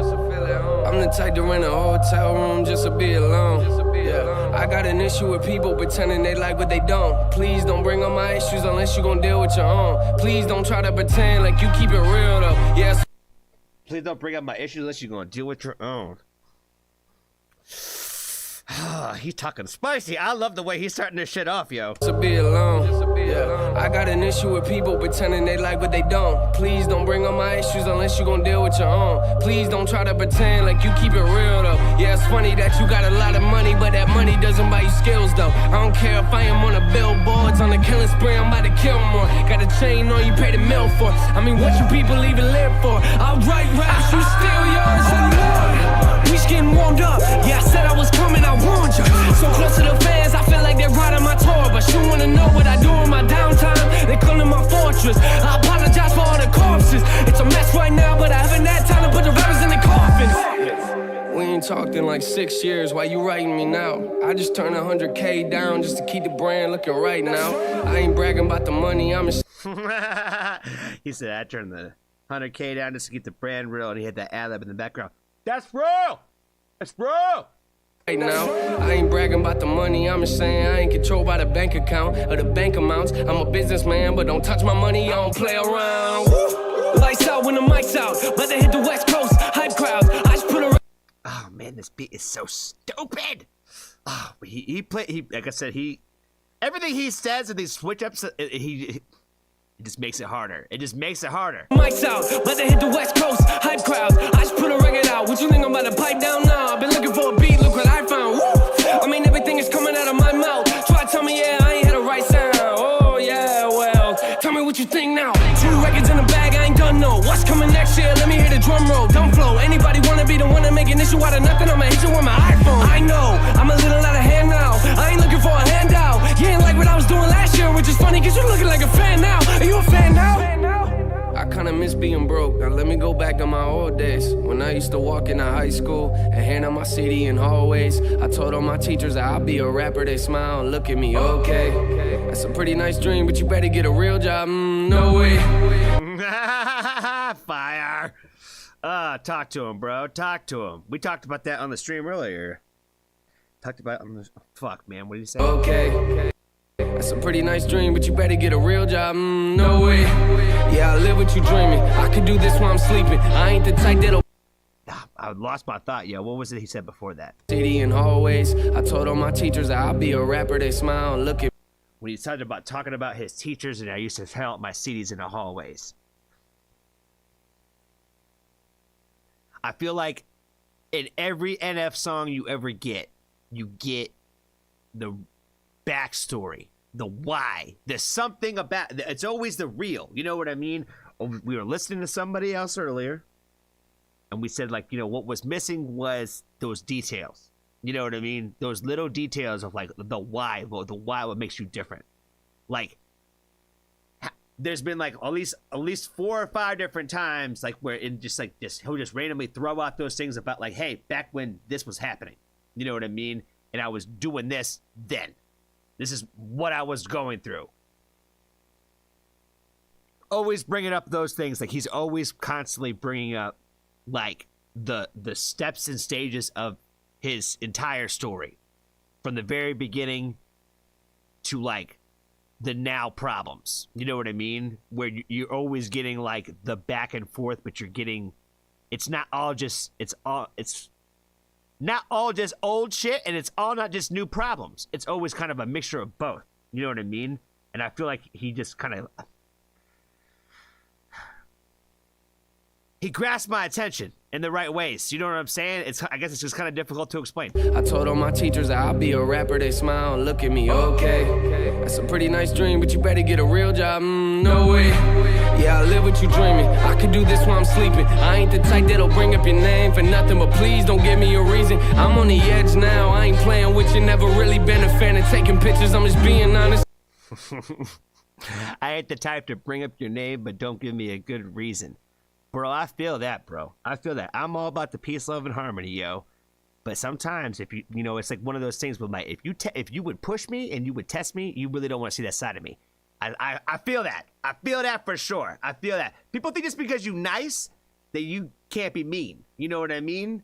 I'm the type to rent a hotel room just to be alone. Yeah. I got an issue with people pretending they like what they don't. Please don't bring up my issues unless you gon' deal with your own. Please don't try to pretend like you keep it real though. Yes. Please don't bring up my issues unless you're gonna deal with your own. He's talking spicy. I love the way he's starting this shit off, yo. To be alone. Yeah. I got an issue with people pretending they like what they don't. Please don't bring up my issues unless you gon' deal with your own. Please don't try to pretend like you keep it real though. Yeah, it's funny that you got a lot of money, but that money doesn't buy you skills though. I don't care if I am on the billboards, on the killing spree, I'm about to kill more. Got a chain on you, pay the mill for. I mean, what you people even live for? I'll write raps, you steal yours and more. We just getting warmed up. Yeah, I said I was coming, I warned you. So close to the fans, I feel like they're riding my tour. But you wanna know what I do in my downtime? They come to my fortress. I apologize for all the corpses. It's a mess right now, but I haven't had time to put the rappers in the coffins. We ain't talked in like 6 years. Why you writing me now? I just turned 100K down just to keep the brand looking right now. I ain't bragging about the money, I'm just. He said I turned the 100K down just to keep the brand real, and he had that ad-lib in the background. That's real! That's real! Right now, I ain't bragging about the money, I'm just saying I ain't controlled by the bank account or the bank amounts. I'm a businessman, but don't touch my money, I don't play around. Woo! Lights out when the mic's out, but they hit the West Coast, hype crowds. I just put a. Oh man, this beat is so stupid. Oh, he like I said, everything he says in these switch ups, it just makes it harder. It just makes it harder. Mike's out, but they hit the West Coast, hype crowds. I just put a record out. What you think I'm about to pipe down now? I've been looking for a beat, look what I found. Woo! I mean, everything is coming out of my mouth. Try to tell me, yeah, I ain't had the right sound. Oh, yeah, well, tell me what you think now. 2 records in the bag, I ain't done no. What's coming next year? Let me hear the drum roll. Dumb flow. Anybody wanna be the one to make an issue out of nothing? I'ma hit you with my iPhone. I know, I'm a little out of hand now. I ain't looking for a handout. You ain't like what I was doing last year, which is funny, cause you looking like a fan now. Are you a fan now? I kinda miss being broke. Now let me go back to my old days when I used to walk into high school and hand out my CD in hallways. I told all my teachers that I'll be a rapper. They smile and look at me, okay. That's a pretty nice dream, but you better get a real job. No way. Fire. Talk to him, bro. Talk to him. We talked about that on the stream earlier. Talked about on the fuck, man. What did you say? Okay. That's a pretty nice dream, but you better get a real job. No way. Yeah, I live what you dreaming. I could do this while I'm sleeping. I ain't the type that'll. I lost my thought, yo. What was it he said before that? CD in hallways. I told all my teachers that I'll be a rapper. They smile and look at. When he started about talking about his teachers, and I used to hand out my CDs in the hallways. I feel like in every NF song you ever get, you get the backstory, the why. There's something about it's always the real. You know what I mean? We were listening to somebody else earlier, and we said, like, you know, what was missing was those details. You know what I mean? Those little details of like the why, what makes you different. Like, there's been like at least 4 or 5 different times, like where in just like this, he'll just randomly throw out those things about like, hey, back when this was happening. You know what I mean? And I was doing this then. This is what I was going through. Always bringing up those things. Like, he's always constantly bringing up like the steps and stages of his entire story, from the very beginning to like the now problems. You know what I mean? Where you're always getting like the back and forth, but you're getting, it's not all just old shit, and it's all not just new problems. It's always kind of a mixture of both. You know what I mean? And I feel like he just kind of, he grasped my attention in the right ways. You know what I'm saying? I guess it's just kind of difficult to explain. I told all my teachers that I'll be a rapper. They smile and look at me, okay. That's a pretty nice dream, but you better get a real job. No way. Yeah, I live what you dreaming. I could do this while I'm sleeping. I ain't the type that'll bring up your name for nothing, but please don't give me a reason. I'm on the edge now. I ain't playing with you. Never really been a fan of taking pictures. I'm just being honest. I ain't the type to bring up your name, but don't give me a good reason. Bro, I feel that, bro. I feel that. I'm all about the peace, love, and harmony, yo. But sometimes, if you know, it's like one of those things with if you would push me and you would test me, you really don't want to see that side of me. I feel that. I feel that for sure. I feel that. People think just because you nice, that you can't be mean. You know what I mean?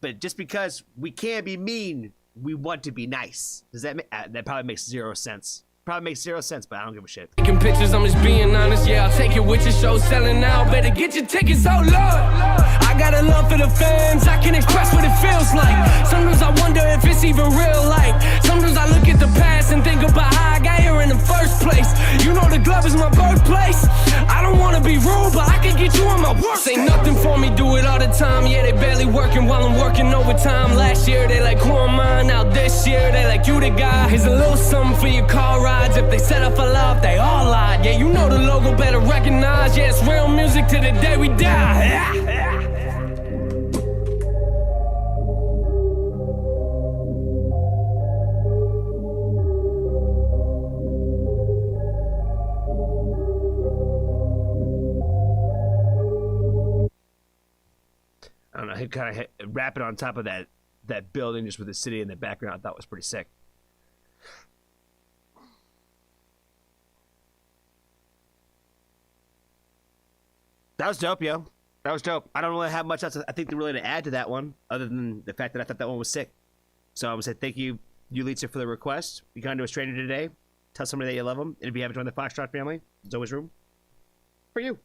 But just because we can't be mean, we want to be nice. Does that make, that probably makes zero sense. Probably makes zero sense, but I don't give a shit. Taking pictures, I'm just being honest. Yeah, I'll take it with your show selling now. Better get your tickets, oh Lord. I got a love for the fans. I can express what it feels like. Sometimes I wonder if it's even real life. Sometimes I look at the past and think about how I got here in the first place. You know the glove is my birthplace. I don't want to be rude, but I can get you on my work. Say nothing for me, do it all the time. Yeah, they barely working while I'm working overtime. Last year they like, who am I? Now this year they like, you the guy. Here's a little something for your car ride. If they set up for love, they all lied. Yeah, you know the logo, better recognize. Yeah, it's real music to the day we die. I don't know. He kind of rapping on top of that building just with the city in the background. I thought was pretty sick. That was dope, yo. That was dope. I don't really have much else, I think, really to add to that one, other than the fact that I thought that one was sick. So I'm going to say thank you, Yulitsa, for the request. You kind to a stranger today. Tell somebody that you love them. And if you haven't joined the Foxtrot family, there's always room for you.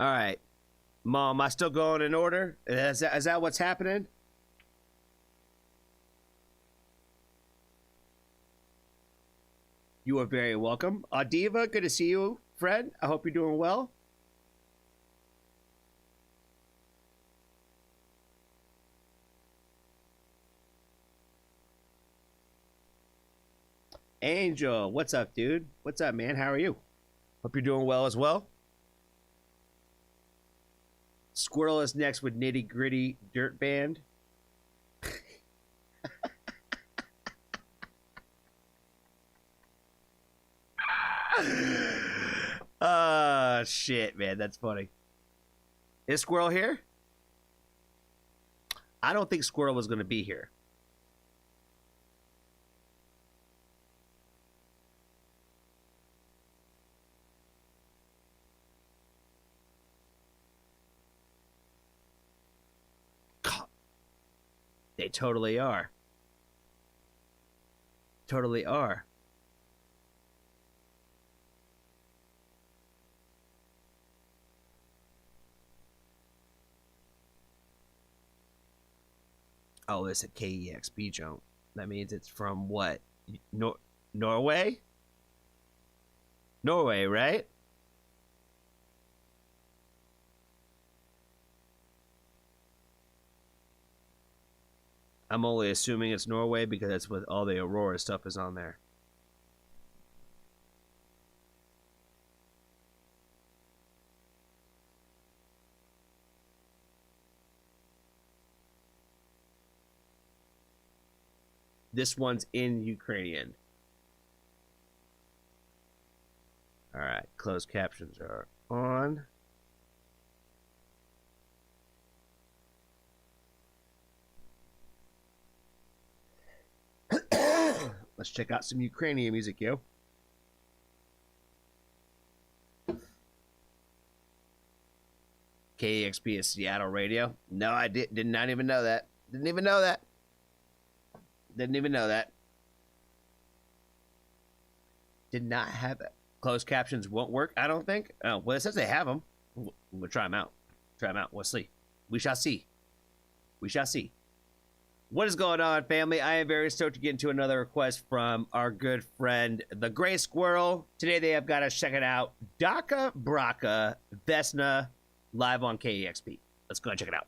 All right. Mom, am I still going in order? Is that what's happening? You are very welcome. Diva, good to see you, friend. I hope you're doing well. Angel, what's up, dude? What's up, man? How are you? Hope you're doing well as well. Squirrel is next with Nitty Gritty Dirt Band. Shit, man. That's funny. Is Squirrel here? I don't think Squirrel was going to be here. They totally are. Totally are. Oh, it's a KEXP jump. That means it's from what? Norway? Norway, right? I'm only assuming it's Norway because that's what all the Aurora stuff is on there. This one's in Ukrainian. All right, closed captions are on. Let's check out some Ukrainian music, yo. KEXP is Seattle radio. No, I did not even know that. Didn't even know that. Didn't even know that. Did not have it. Closed captions won't work, I don't think. Oh, well, it says they have them. We'll try them out. Try them out. We'll see. We shall see. We shall see. What is going on, family? I am very stoked to get into another request from our good friend, the Gray Squirrel. Today they have got us checking out Daka Braka Vesna live on KEXP. Let's go and check it out.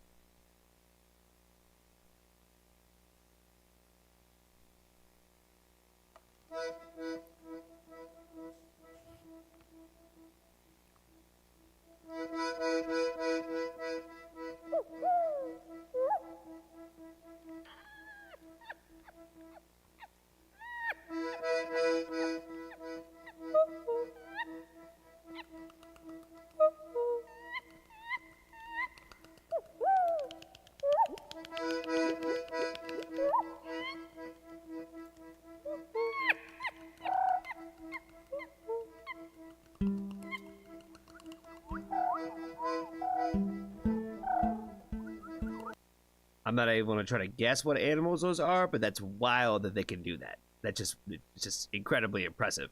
I'm not able to try to guess what animals those are, but that's wild that they can do that. It's just incredibly impressive.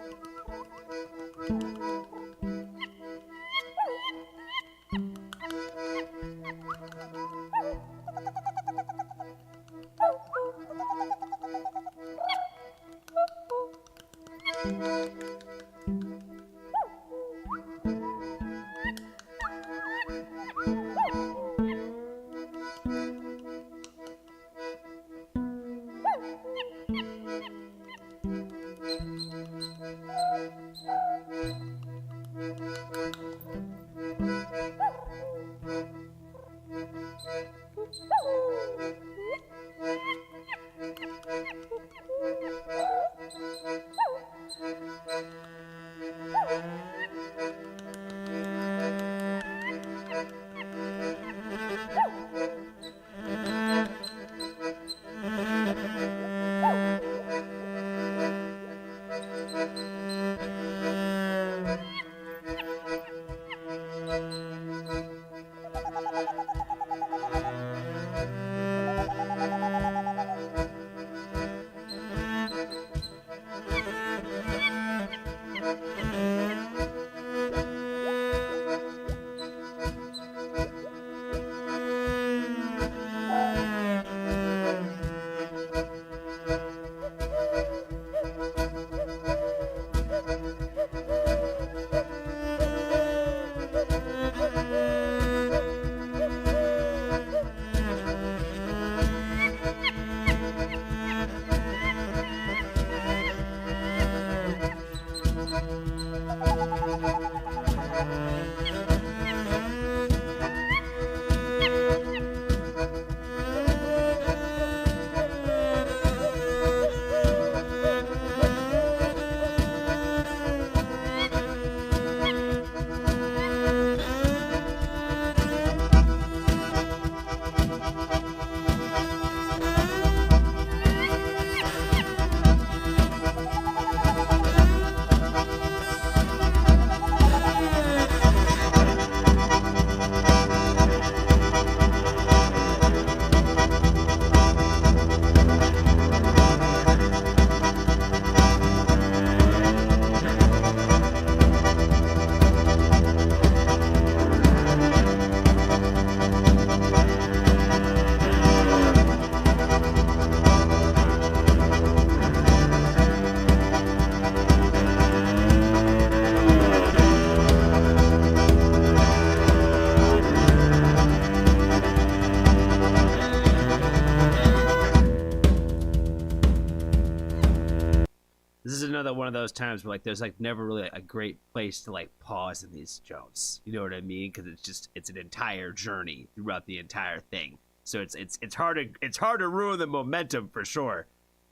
This is another one of those times where like there's like never really a great place to like pause in these shows. You know what I mean? Because it's an entire journey throughout the entire thing. So it's hard to ruin the momentum for sure.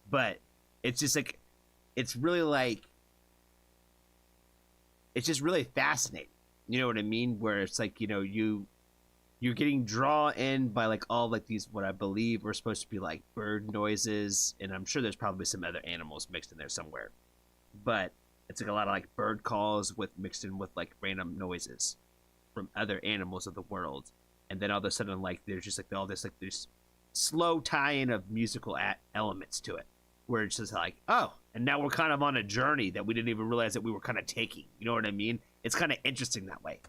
But it's just like it's really like it's just really fascinating. You know what I mean? Where it's like, you know, you're getting drawn in by like all like these what I believe are supposed to be like bird noises, and I'm sure there's probably some other animals mixed in there somewhere, but it's like a lot of like bird calls with mixed in with like random noises from other animals of the world, and then all of a sudden like there's just like all this like this slow tie-in of musical elements to it, where it's just like, oh, and now we're kind of on a journey that we didn't even realize that we were kind of taking. You know what I mean? It's kind of interesting that way.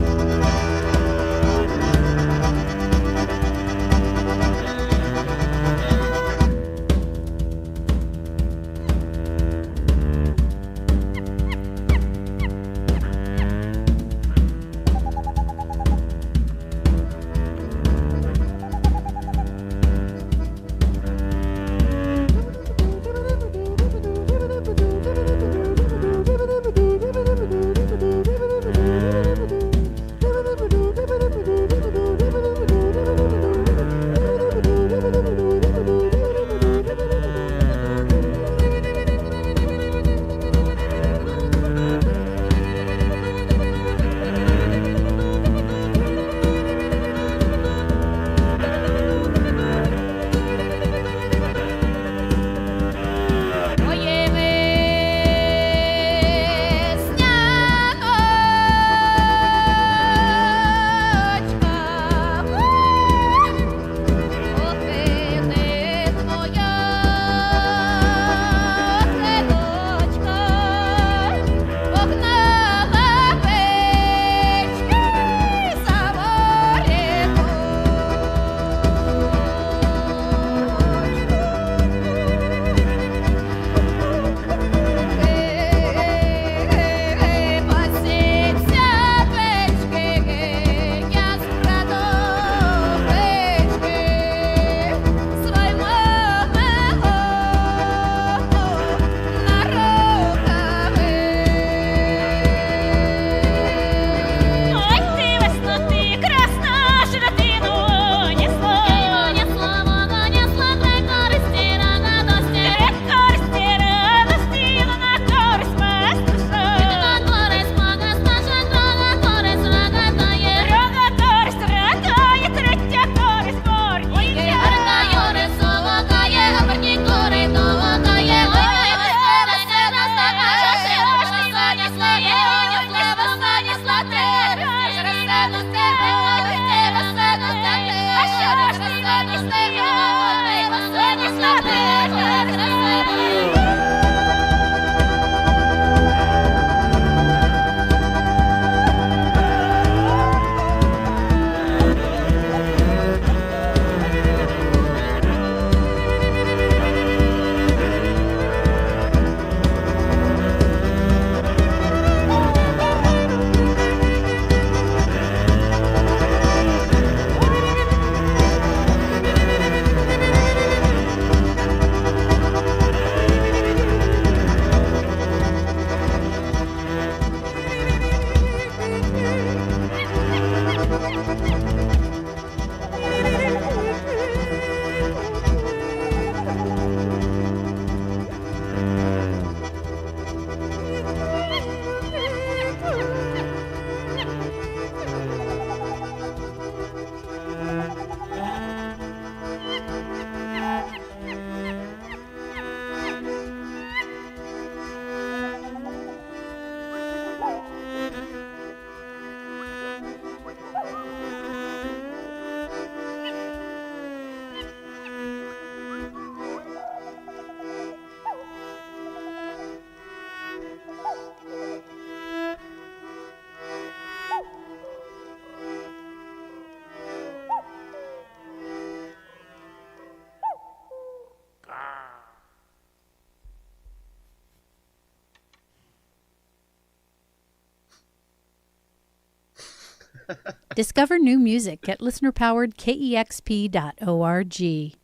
Discover new music at listenerpoweredkexp.org. See,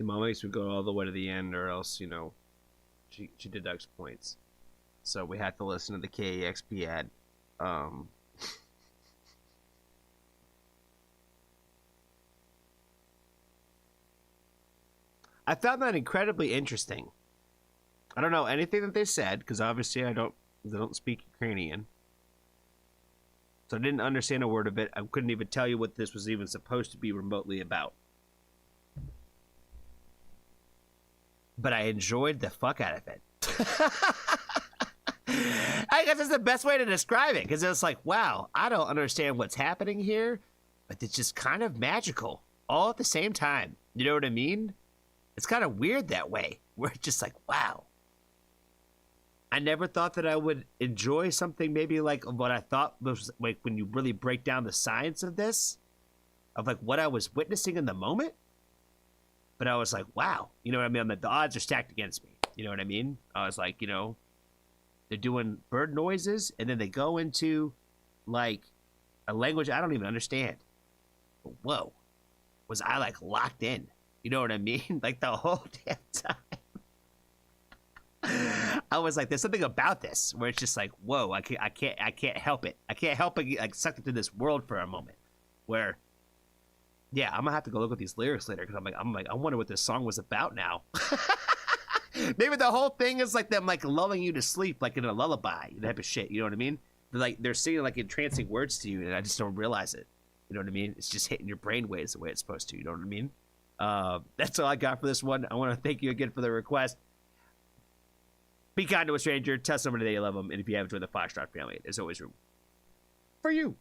Mama makes me go all the way to the end, or else, you know, she deducts points. So we have to listen to the KEXP ad. I found that incredibly interesting. I don't know anything that they said, because obviously they don't speak Ukrainian. So I didn't understand a word of it. I couldn't even tell you what this was even supposed to be remotely about. But I enjoyed the fuck out of it. I guess that's the best way to describe it, because it's like, wow, I don't understand what's happening here, but it's just kind of magical all at the same time. You know what I mean? It's kind of weird that way, where it's just like, wow. I never thought that I would enjoy something maybe like what I thought was like when you really break down the science of this, of like what I was witnessing in the moment. But I was like, wow, you know what I mean? The odds are stacked against me. You know what I mean? I was like, you know, they're doing bird noises and then they go into like a language I don't even understand. But whoa, was I like locked in? You know what I mean? Like the whole damn time. I was like, there's something about this where it's just like, whoa, I can't help it. I can't help but get like sucked into this world for a moment. Where, yeah, I'm gonna have to go look at these lyrics later because I'm like, I wonder what this song was about now. Maybe the whole thing is like them like lulling you to sleep like in a lullaby, type of shit. You know what I mean? They're singing like entrancing words to you, and I just don't realize it. You know what I mean? It's just hitting your brainwaves the way it's supposed to. You know what I mean? That's all I got for this one. I want to thank you again for the request. Be kind to a stranger. Tell somebody that you love them. And if you haven't joined the Foxtrot family, there's always room for you.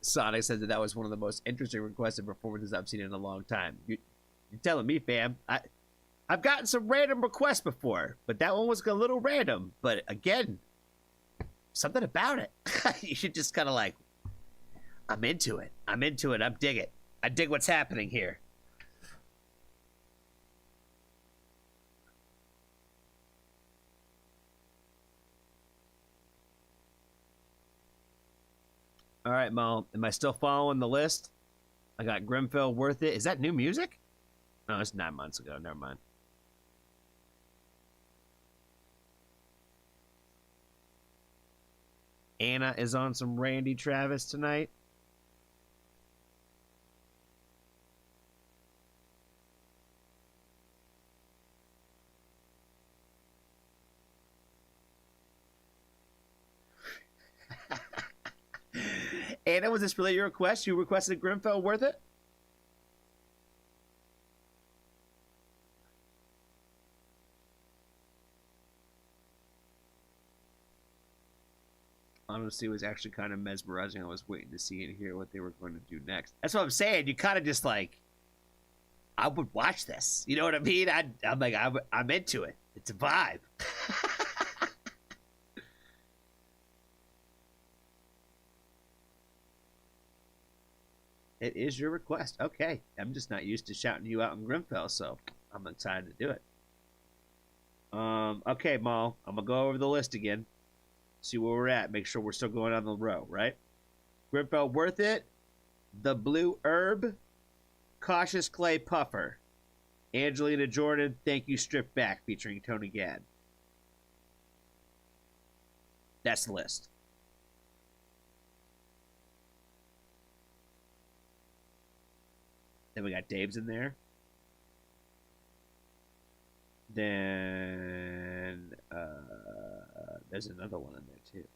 Sonic said that was one of the most interesting requested performances I've seen in a long time. You're telling me, fam. I've gotten some random requests before, but that one was a little random. But again, something about it. You should just kind of like, I'm into it. I'm into it. I'm dig it. I dig what's happening here. All right, Mo. Am I still following the list? I got Grimfell Worth It. Is that new music? No, it's 9 months ago. Never mind. Anna is on some Randy Travis tonight. Anna, was this really your request? You requested Grimfell Worth It? Honestly, it was actually kind of mesmerizing. I was waiting to see and hear what they were going to do next. That's what I'm saying. You kind of just like, I would watch this. You know what I mean? I'm like, I'm into it. It's a vibe. It is your request. Okay. I'm just not used to shouting you out in Grimfell, so I'm excited to do it. Okay, Mal. I'm going to go over the list again. See where we're at. Make sure we're still going on the row, right? Grimfell Worth It. The Blue Herb. Cautious Clay Puffer. Angelina Jordan, Thank You Stripped Back, featuring Tony Gadd. That's the list. Then we got Dave's in there. Then there's another one in there too.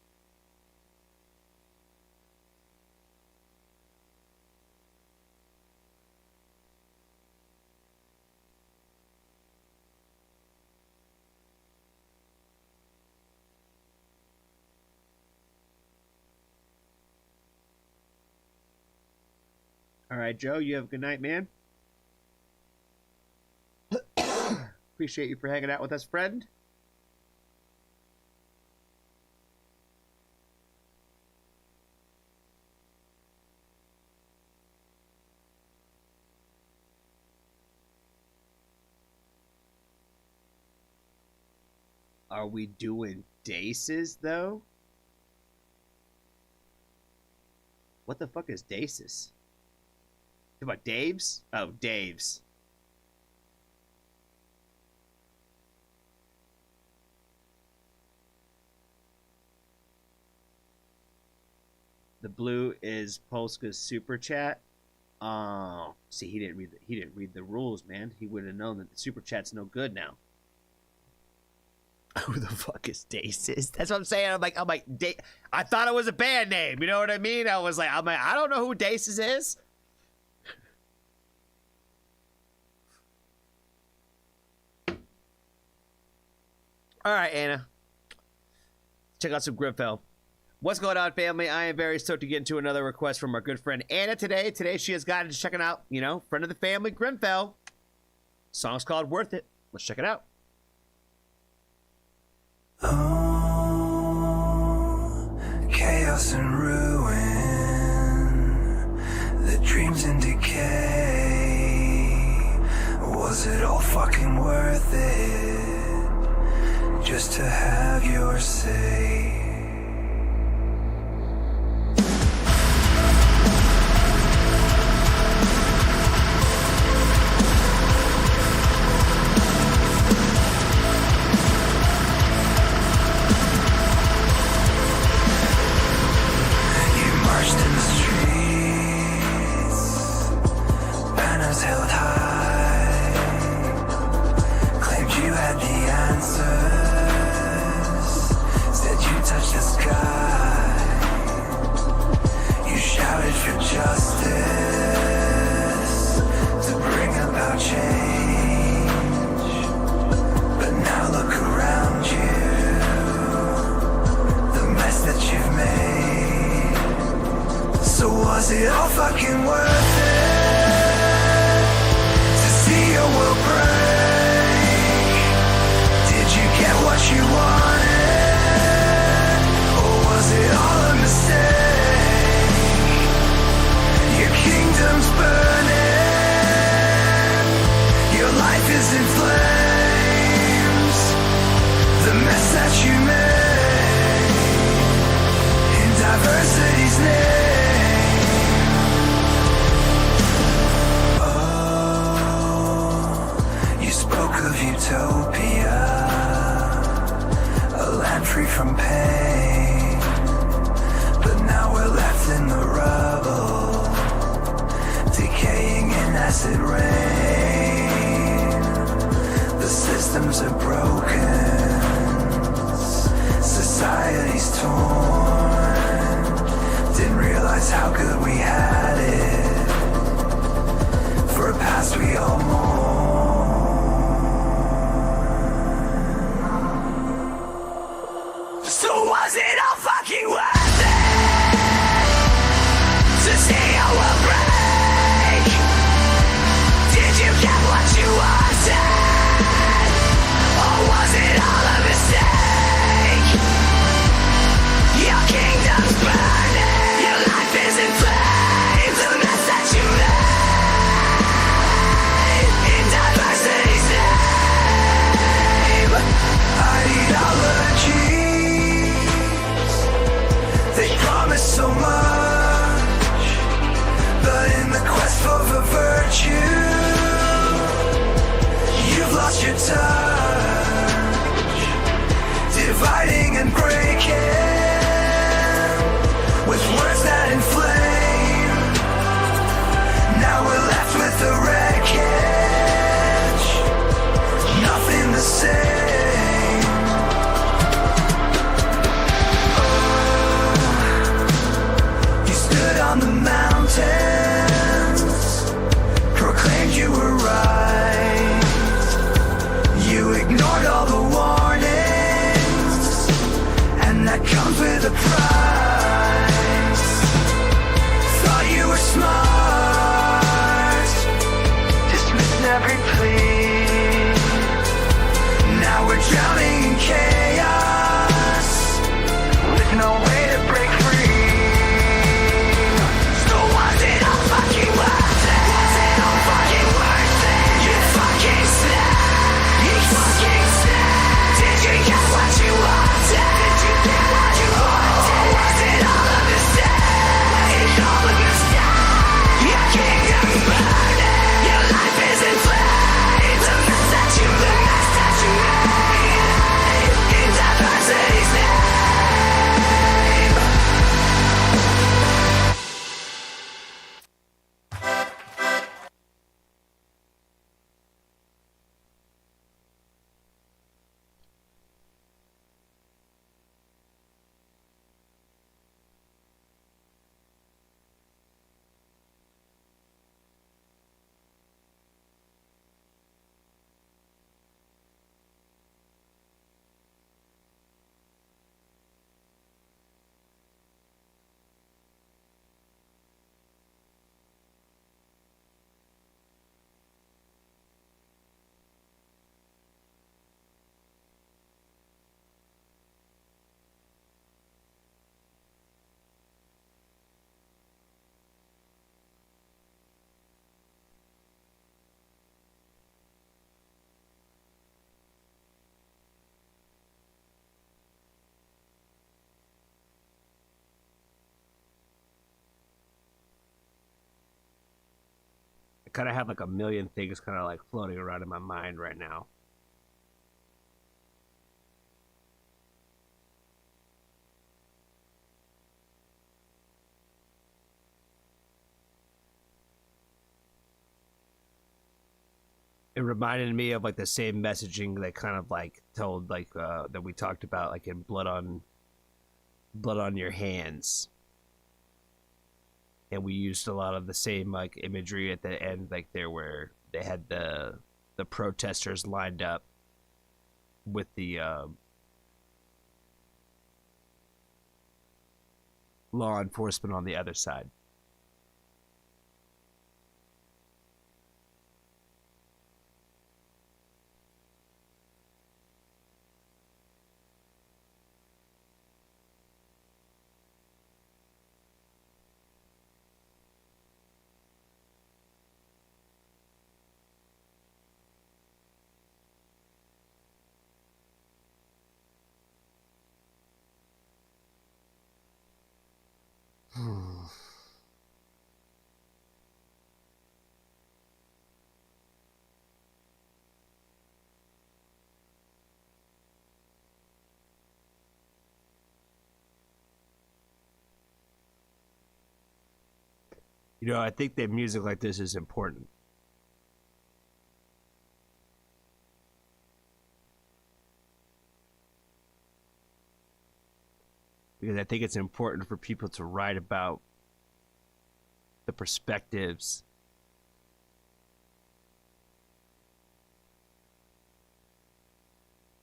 All right, Joe, you have a good night, man. Appreciate you for hanging out with us, friend. Are we doing Daces, though? What the fuck is Daces? About Dave's? Oh, Dave's. The blue is Polska's super chat. Oh, see, he didn't read the rules, man. He would have known that the super chat's no good now. Who the fuck is Daces? That's what I'm saying. I'm like, I thought it was a band name. You know what I mean? I'm like, I don't know who Daces is. All right, Anna. Check out some Grimfell. What's going on, family? I am very stoked to get into another request from our good friend Anna today. Today she has gotten to checking out, friend of the family, Grimfell. Song's called Worth It. Let's check it out. Oh, chaos and ruin, the dreams in decay. Was it all fucking worth it, just to have your say? Was it all fucking worth it to see your world break? Did you get what you wanted, or was it all a mistake? Your kingdom's burning, your life is in flames. The mess that you made in diversity's name. Of utopia, a land free from pain, but now we're left in the rubble, decaying in acid rain. The systems are broken, society's torn. Didn't realize how good we had it, for a past we all mourn. Was it all fucking worth it to see your world break? Did you get what you wanted, or was it all a mistake? Your kingdom's burning, your life is in flames. The mess that you made in diversity's name. Ideology, they promise so much, but in the quest for virtue, you've lost your touch, dividing and breaking with words that inflame. Now we're left with the wreckage, nothing the same. On the mountains, proclaimed you were right. You ignored all the warnings, and that comes with a price. Thought you were smart, dismissed every plea. Now we're drowning in chaos, with no way to break free. kind of have like a million things kind of like floating around in my mind right now. It reminded me of like the same messaging that kind of like told like that we talked about like in blood on your hands, and we used a lot of the same like imagery at the end, like there where they had the protesters lined up with the law enforcement on the other side. You know, I think that music like this is important. Because I think it's important for people to write about the perspectives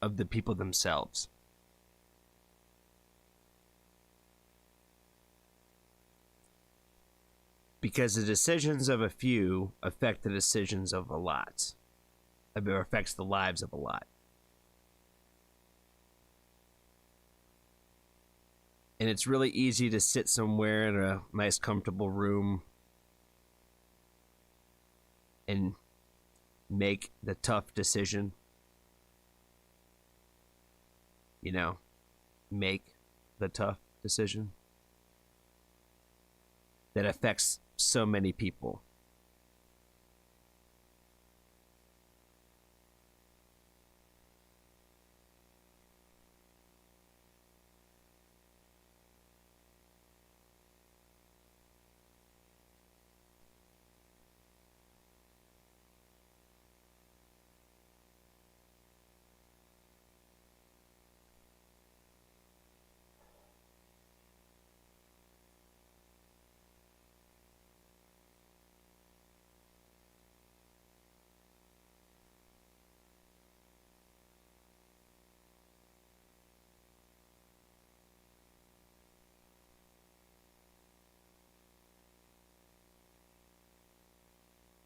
of the people themselves. Because the decisions of a few affect the decisions of a lot. It affects the lives of a lot. And it's really easy to sit somewhere in a nice, comfortable room and make the tough decision. You know, make the tough decision that affects so many people.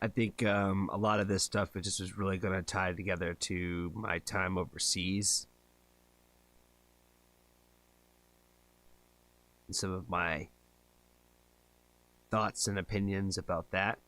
I think a lot of this stuff it just was really going to tie together to my time overseas and some of my thoughts and opinions about that.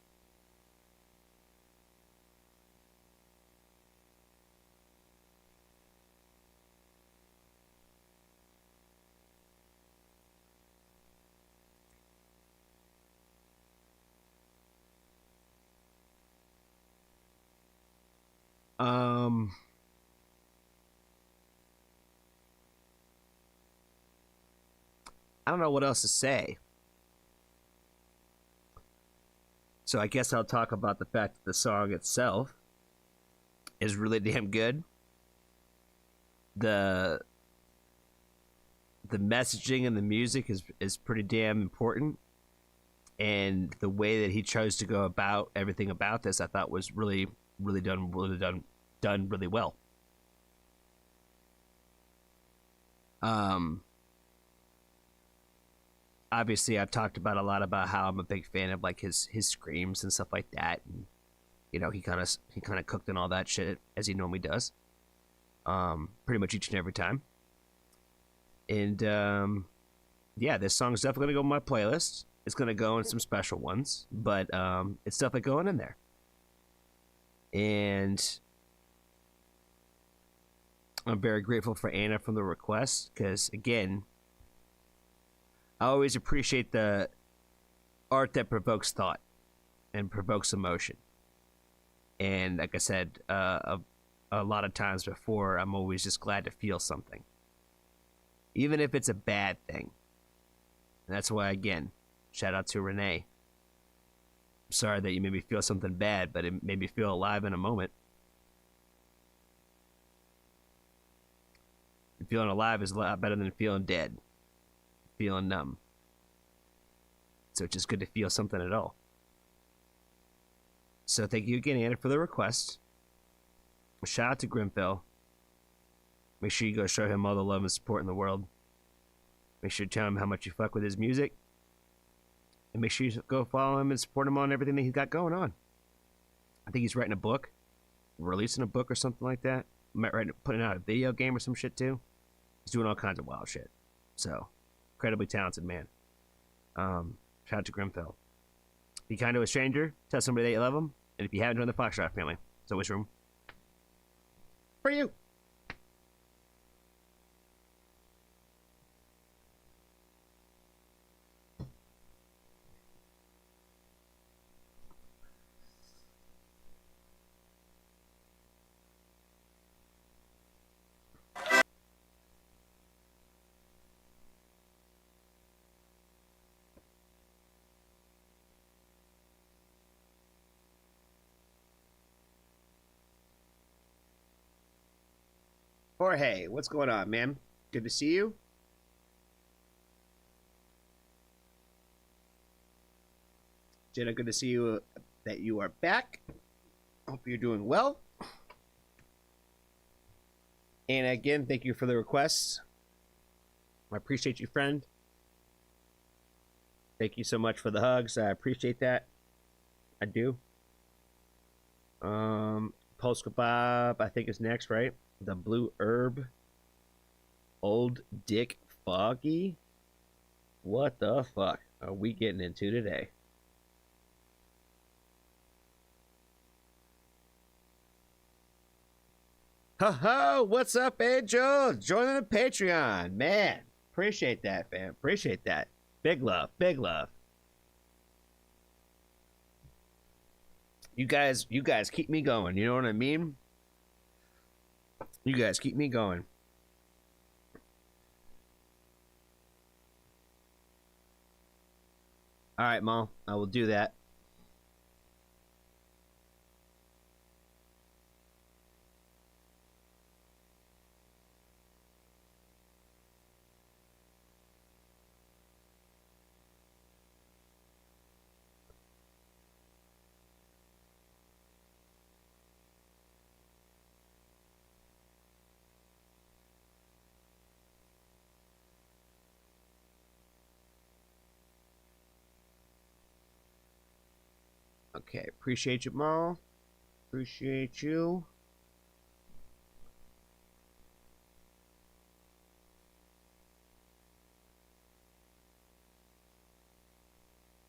I don't know what else to say. So I guess I'll talk about the fact that the song itself is really damn good. The messaging and the music is pretty damn important. And the way that he chose to go about everything about this, I thought was really done really well. Obviously I've talked about a lot about how I'm a big fan of like his screams and stuff like that, and you know he kind of cooked in all that shit as he normally does, pretty much each and every time. And yeah, this song's definitely gonna go on my playlist. It's gonna go in some special ones, but it's definitely going in there. And I'm very grateful for Anna from the request, because again, I always appreciate the art that provokes thought and provokes emotion. And like I said, a lot of times before, I'm always just glad to feel something, even if it's a bad thing. And that's why, again, shout out to Renee. I'm sorry that you made me feel something bad, but it made me feel alive in a moment. Feeling alive is a lot better than feeling dead, feeling numb. So it's just good to feel something at all. So thank you again, Anna, for the request. Shout out to Grimfell. Make sure you go show him all the love and support in the world. Make sure you tell him how much you fuck with his music. And make sure you go follow him and support him on everything that he's got going on. I think he's writing a book, releasing a book or something like that. Putting out a video game or some shit too. He's doing all kinds of wild shit. So, incredibly talented man. Shout out to Grimfell. Be kind to a stranger. Tell somebody that you love them. And if you haven't joined the Foxtrot family, there's always room for you. Jorge, what's going on, man? Good to see you. Jenna, good to see you, that you are back. Hope you're doing well. And again, thank you for the requests. I appreciate you, friend. Thank you so much for the hugs. I appreciate that. I do. Polska Bob, I think is next, right? The Blue Herb. Old Dick Foggy. What the fuck are we getting into today? Ho-ho! What's up, Angel? Joining the Patreon. Man, appreciate that, fam. Appreciate that. Big love. Big love. You guys keep me going. You know what I mean? You guys keep me going. All right, Mom. I will do that. Okay, appreciate you, Maul. Appreciate you.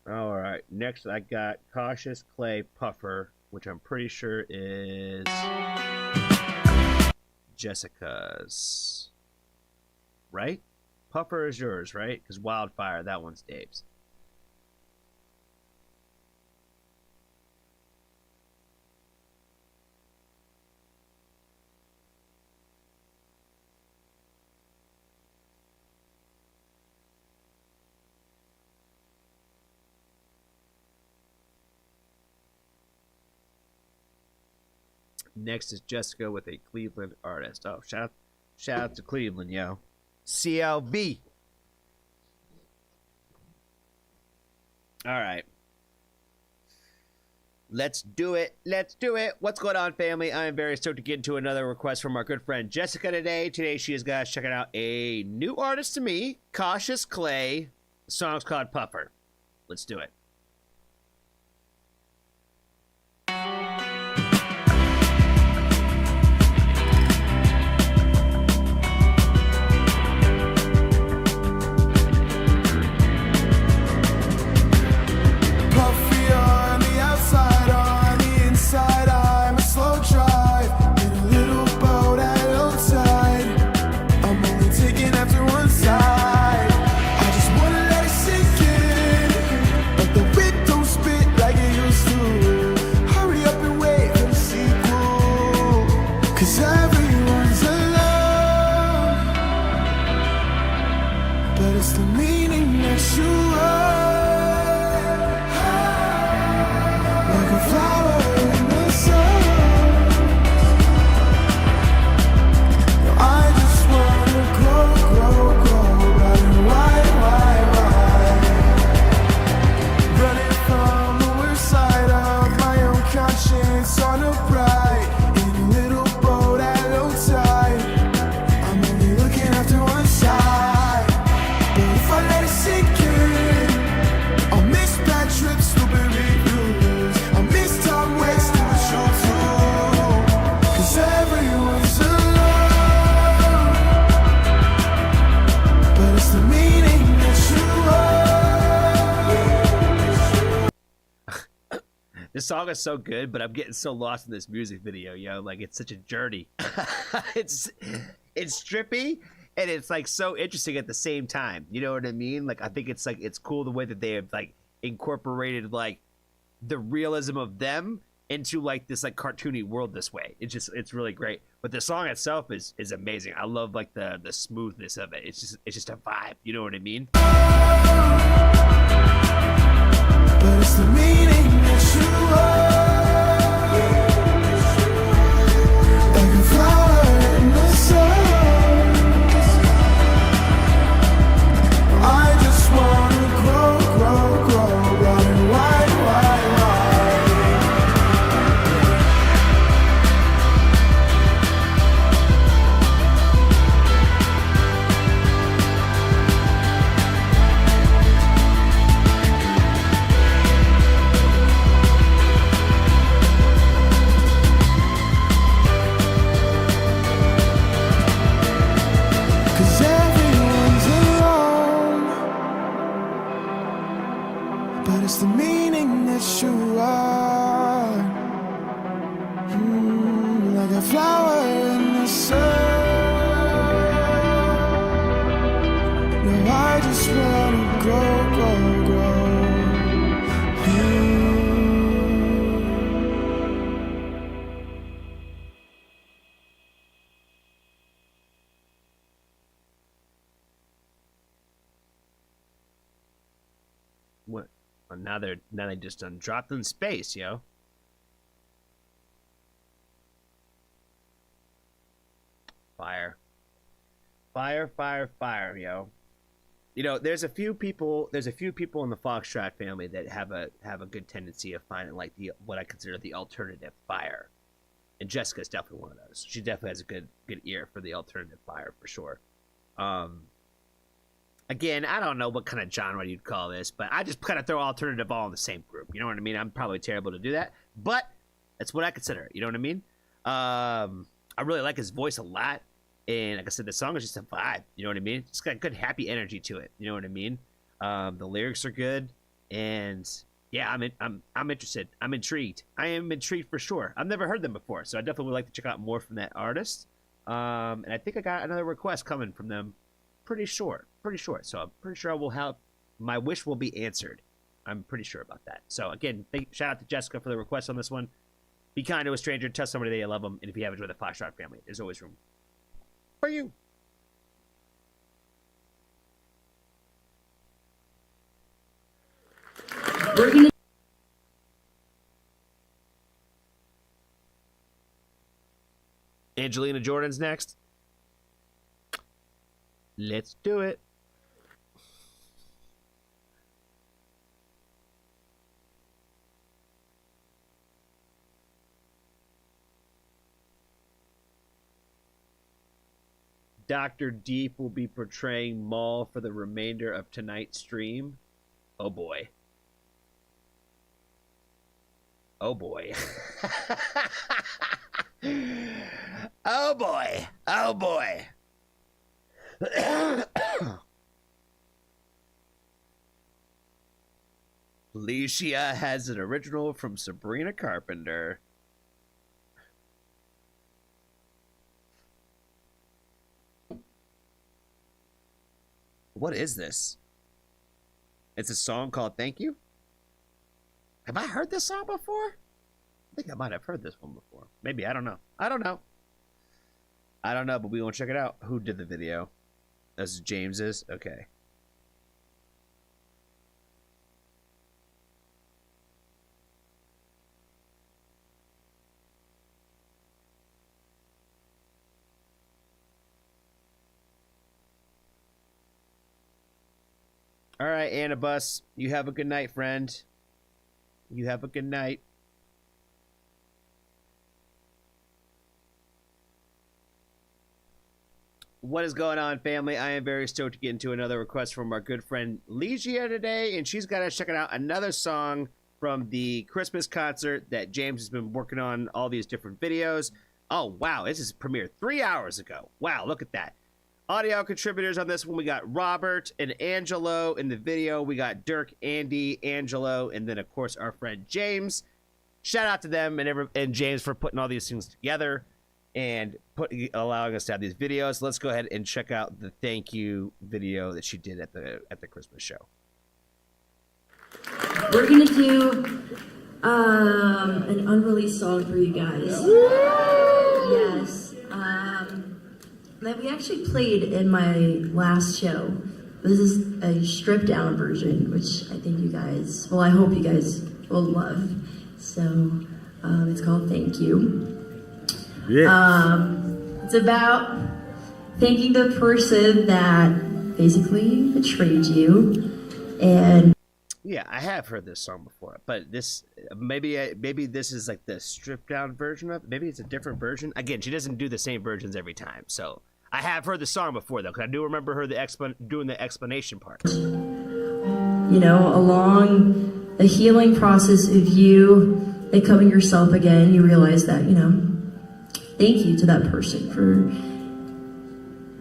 All right, next I got Cautious Clay Puffer, which I'm pretty sure is Jessica's. Right? Puffer is yours, right? Because Wildfire, that one's Dave's. Next is Jessica with a Cleveland artist. Oh, shout out to Cleveland, yo. CLV. All right. Let's do it. Let's do it. What's going on, family? I am very stoked to get into another request from our good friend Jessica today. Today she is guys checking out a new artist to me, Cautious Clay. The song's called Puffer. Let's do it. But the like a flower in the sun. I just wanna grow, grow, grow, running wide, wide, wide. Running from the worst side of my own conscience on a ride in a little boat at low tide. I'm only looking after one side, but if I let it sink in, I'll miss bad trips, strawberry blues. I'll miss time wasted with you too, 'cause everyone's alone, but it's the meaning that you are. This song is so good, but I'm getting so lost in this music video, yo. Like, it's such a journey. it's trippy, and it's like so interesting at the same time. You know what I mean? Like, I think it's like it's cool the way that they have like incorporated like the realism of them into like this like cartoony world this way. It's really great. But the song itself is amazing. I love like the smoothness of it. It's just a vibe. You know what I mean? But it's the meaning that you are, like a flower in the sun. I just wanna grow, grow, grow, running wide, wide, wide. Cause everyone's alone, but it's the meaning that you are, like a flower in the sun. No, I just wanna grow, grow, grow. What? Well, now they just done dropped in space, yo. Fire, fire, fire, fire, yo. You know, there's a few people in the Foxtrot family that have a good tendency of finding like what I consider the alternative fire, and Jessica's definitely one of those. She definitely has a good ear for the alternative fire for sure. Again, I don't know what kind of genre you'd call this, but I just kind of throw alternative all in the same group. You know what I mean? I'm probably terrible to do that, but that's what I consider it. You know what I mean? I really like his voice a lot, and like I said, the song is just a vibe. You know what I mean? It's got good, happy energy to it. You know what I mean? The lyrics are good, and yeah, I'm interested. I'm intrigued. I am intrigued for sure. I've never heard them before, so I definitely would like to check out more from that artist. And I think I got another request coming from them. Pretty sure. So I'm pretty sure I will have my wish will be answered. I'm pretty sure about that. So again, shout out to Jessica for the request on this one. Be kind to a stranger, tell somebody that you love them, and if you have enjoyed the Foxtrot family, there's always room for you. Angelina Jordan's next. Let's do it. Dr. Deep will be portraying Maul for the remainder of tonight's stream. Oh boy. Oh boy. Oh boy. Oh boy. Alicia has an original from Sabrina Carpenter. What is this? It's a song called Thank You? Have I heard this song before? I think I might have heard this one before. Maybe, I don't know. I don't know, but we won't check it out. Who did the video? That's James's? Okay. All right, Annabus, you have a good night, friend. You have a good night. What is going on, family? I am very stoked to get into another request from our good friend Legia today, and she's got us checking out another song from the Christmas concert that James has been working on all these different videos. Oh, wow, this is premiered 3 hours ago. Wow, look at that. Audio contributors on this one, we got Robert and Angelo. In the video, we got Dirk, Andy, Angelo, and then, of course, our friend James. Shout out to them and James for putting all these things together and allowing us to have these videos. Let's go ahead and check out the thank you video that she did at the Christmas show. We're gonna do an unreleased song for you guys. Yes. That we actually played in my last show. This is a stripped down version, which I think you guys, well, I hope you guys will love. So it's called Thank You. Yeah. It's about thanking the person that basically betrayed you. And yeah, I have heard this song before, but this maybe this is like the stripped down version of it. Maybe it's a different version. Again, she doesn't do the same versions every time, so I have heard the song before though, because I do remember her doing the explanation part. You know, along the healing process of you becoming yourself again, you realize that, you know, thank you to that person for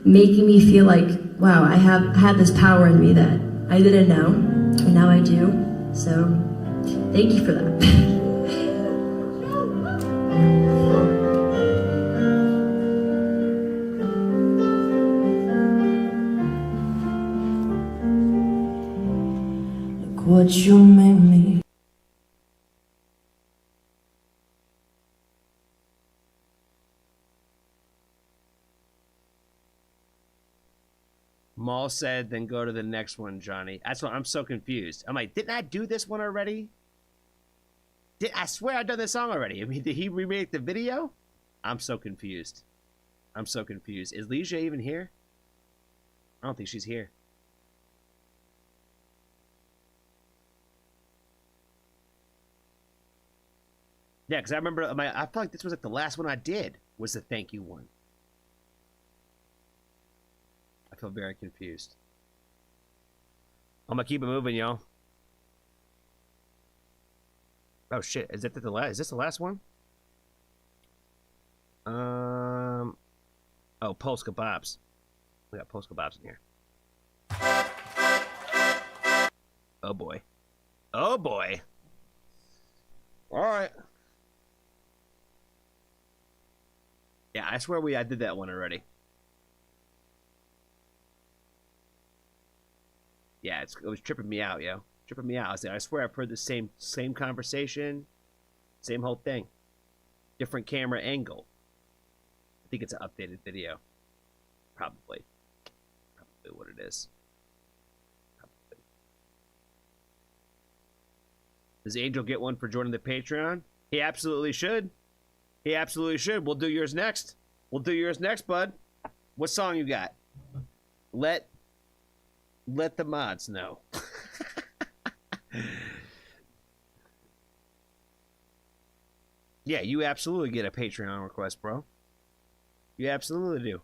making me feel like, wow, I had this power in me that I didn't know, and now I do. So, thank you for that. Look what you made me. Maul said, then go to the next one, Johnny. That's why I'm so confused. I'm like, didn't I do this one already? I swear I've done this song already. I mean, did he remake the video? I'm so confused. I'm so confused. Is Leisha even here? I don't think she's here. Yeah, because I remember, I feel like this was like the last one I did, was the thank you one. I feel very confused. I'm gonna keep it moving, y'all. Oh shit! Is this the last one? Oh, Polska Bobs. We got Polska Bobs in here. Oh boy. Oh boy. All right. Yeah, I swear I did that one already. Yeah, it was tripping me out, yo. Tripping me out. I swear I've heard the same conversation, same whole thing. Different camera angle. I think it's an updated video. Probably what it is. Probably. Does Angel get one for joining the Patreon? He absolutely should. He absolutely should. We'll do yours next. We'll do yours next, bud. What song you got? Let the mods know. Yeah, you absolutely get a Patreon request, bro. You absolutely do.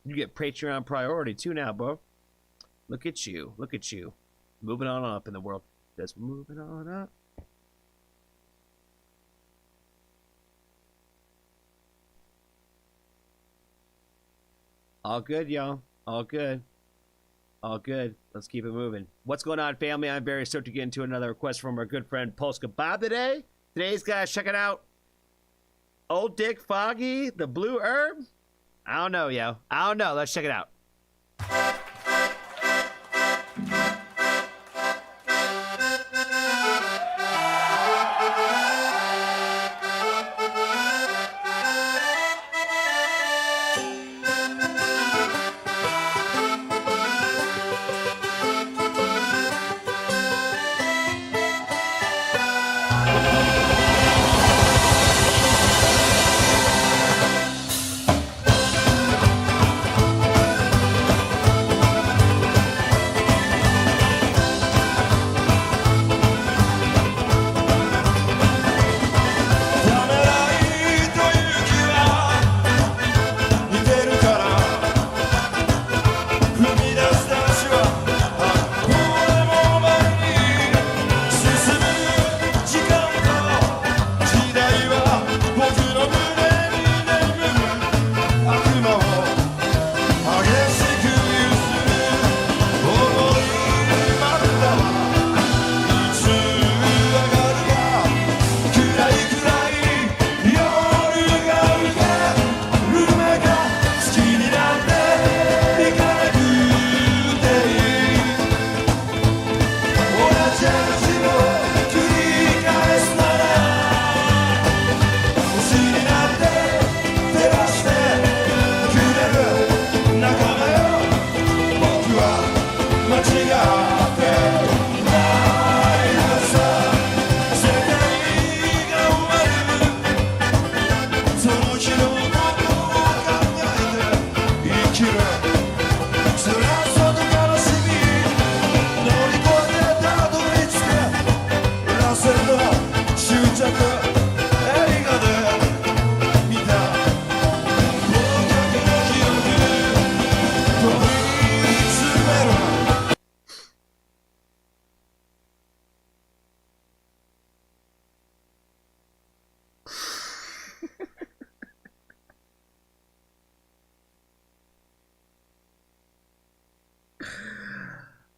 You get Patreon priority too now, bro. Look at you. Look at you. Moving on up in the world. Just moving on up. All good, y'all. All good. All good. Let's keep it moving. What's going on, family? I'm very stoked to get into another request from our good friend Polska Bob today. Today's guys checking out Old Dick Foggy, the Blue Herb. I don't know, yo. I don't know. Let's check it out.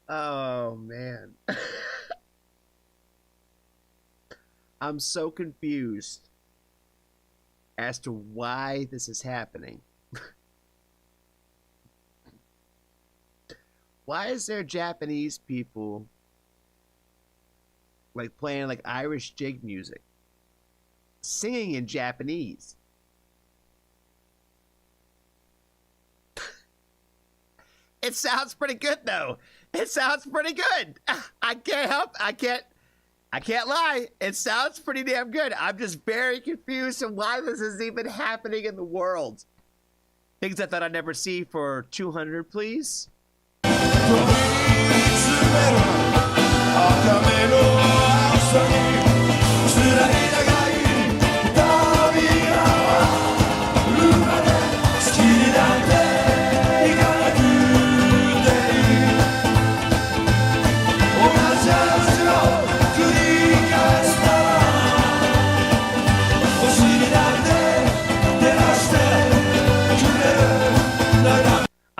Oh man. I'm so confused as to why this is happening. Why is there Japanese people like playing like Irish jig music, singing in Japanese? It sounds pretty good though. It sounds pretty good. I can't lie. It sounds pretty damn good. I'm just very confused on why this is even happening in the world. Things I thought I'd never see for 200, please.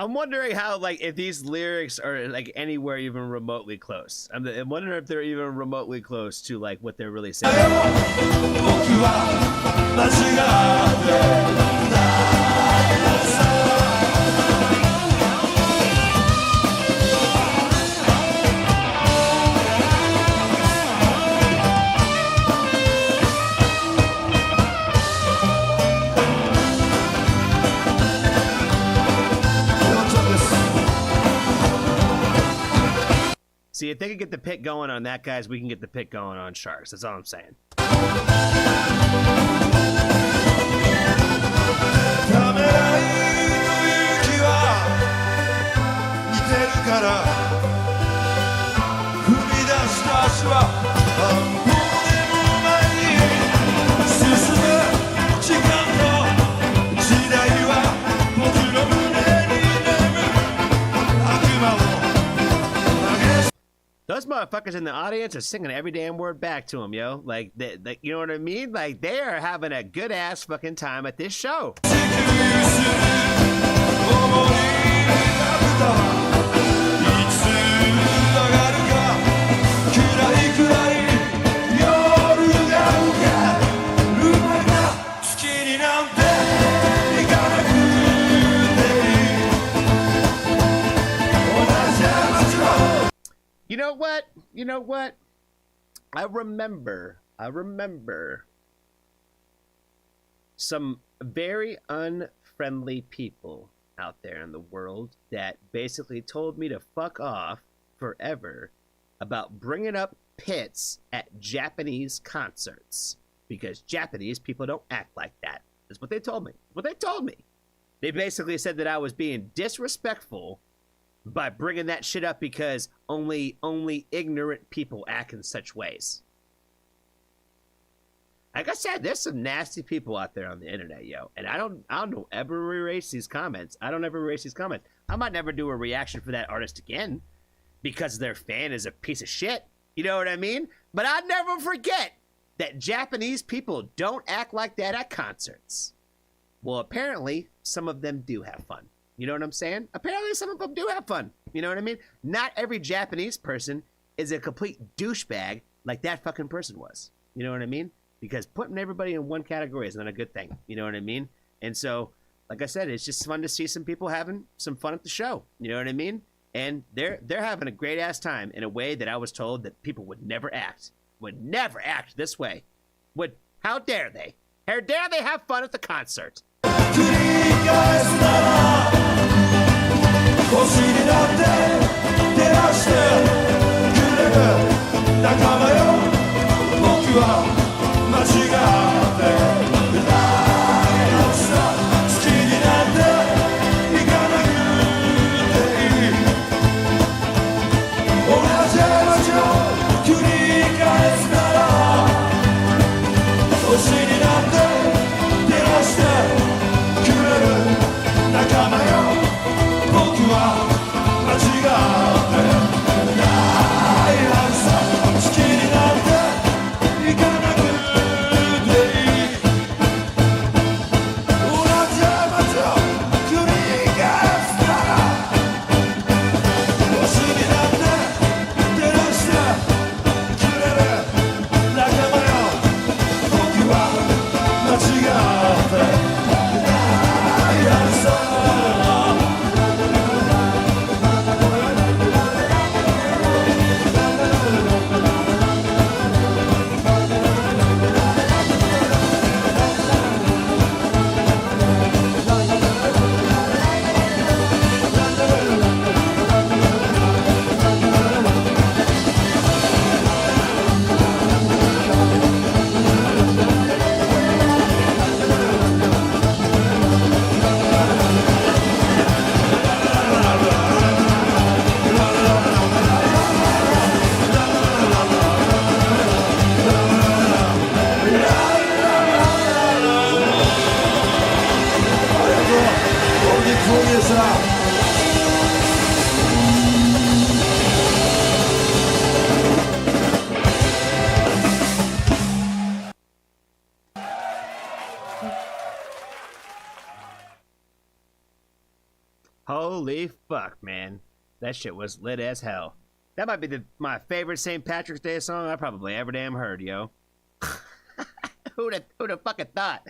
I'm wondering how, like, if these lyrics are like anywhere even remotely close. I'm wondering if they're even remotely close to like what they're really saying. See, if they could get the pit going on that, guys, we can get the pit going on Sharks. That's all I'm saying. Those motherfuckers in the audience are singing every damn word back to them, yo. Like, you know what I mean? Like, they are having a good ass fucking time at this show. You know what? I remember some very unfriendly people out there in the world that basically told me to fuck off forever about bringing up pits at Japanese concerts because Japanese people don't act like that. That's what they told me. They basically said that I was being disrespectful by bringing that shit up because only ignorant people act in such ways. Like I said, there's some nasty people out there on the internet, yo, and I don't ever erase these comments. I might never do a reaction for that artist again because their fan is a piece of shit. You know what I mean? But I'll never forget that Japanese people don't act like that at concerts. Well, apparently some of them do have fun. You know what I'm saying? Apparently some of them do have fun. You know what I mean? Not every Japanese person is a complete douchebag like that fucking person was. You know what I mean? Because putting everybody in one category is not a good thing. You know what I mean? And so, like I said, it's just fun to see some people having some fun at the show. You know what I mean? And they're having a great ass time in a way that I was told that people would never act this way. How dare they? How dare they have fun at the concert? 星になって照らしてくれる仲間よ僕は間違って歌い直した好きになっていかなくていい同じ街を繰り返すなら星になって照らしてくれる仲間よ僕は間違 fuck, man. That shit was lit as hell. That might be my favorite St. Patrick's Day song I probably ever damn heard, yo. Who'da fucking thought?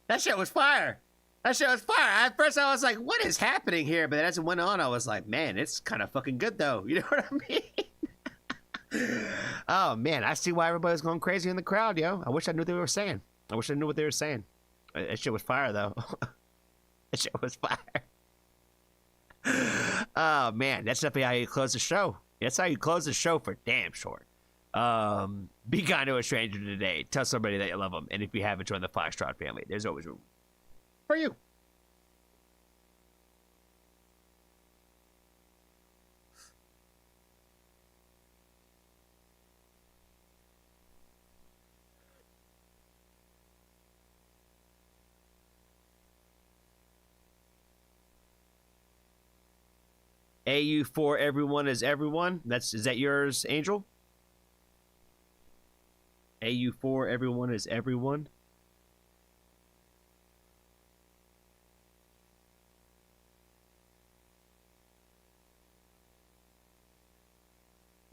That shit was fire. That shit was fire. At first I was like, what is happening here? But as it went on, I was like, man, it's kind of fucking good though. You know what I mean? Oh man, I see why everybody's going crazy in the crowd, yo. I wish I knew what they were saying. I wish I knew what they were saying. That shit was fire though. That shit was fire. Oh man, that's definitely how you close the show. That's how you close the show for damn sure. Be kind to a stranger today. Tell somebody that you love them. And if you haven't joined the Foxtrot family, there's always room for you. AU for everyone is everyone. Is that yours, Angel? AU for everyone is everyone.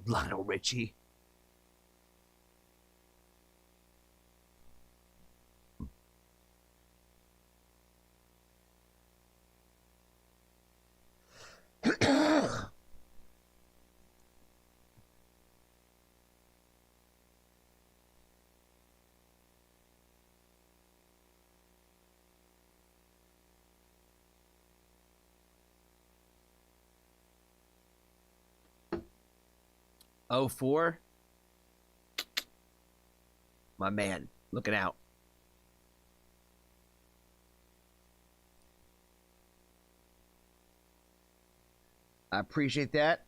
Lionel Richie. Oh, 04. My man, looking out. I appreciate that.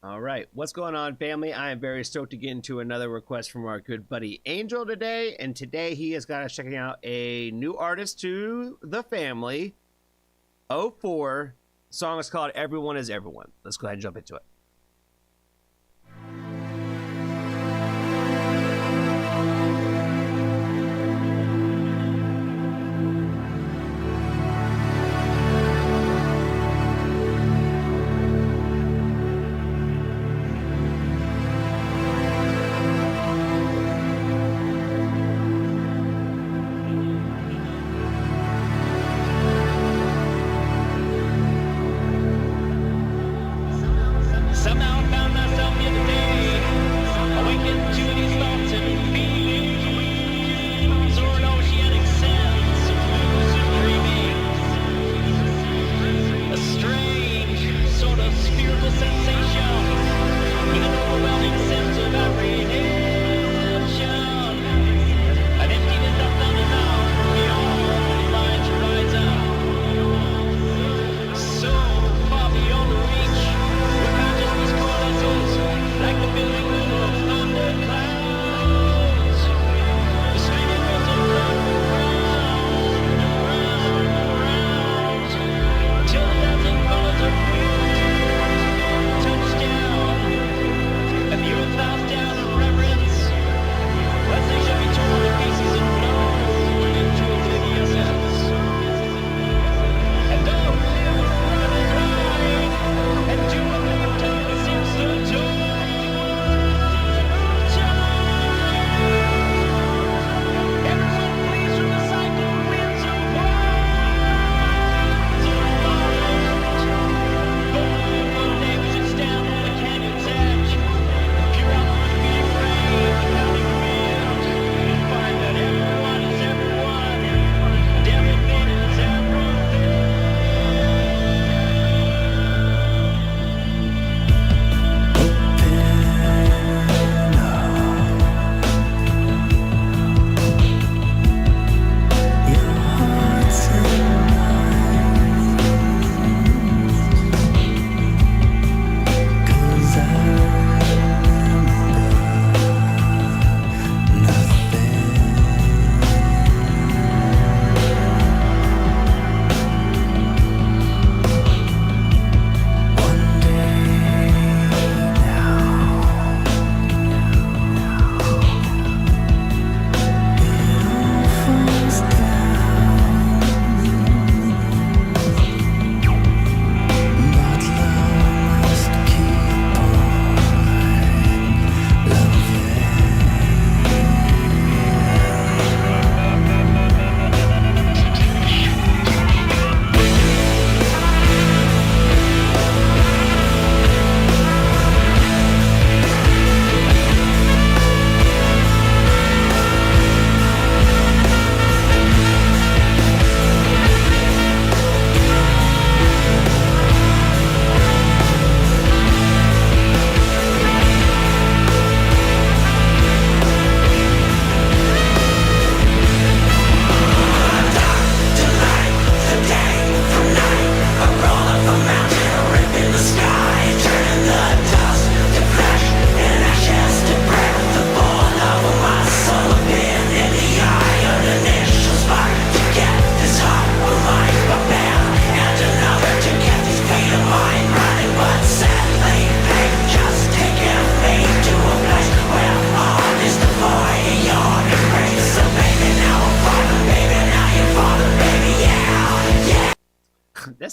All right, what's going on, family? I am very stoked to get into another request from our good buddy Angel today, and today he has got us checking out a new artist to the family, 04. The song is called Everyone is Everyone. Let's go ahead and jump into it.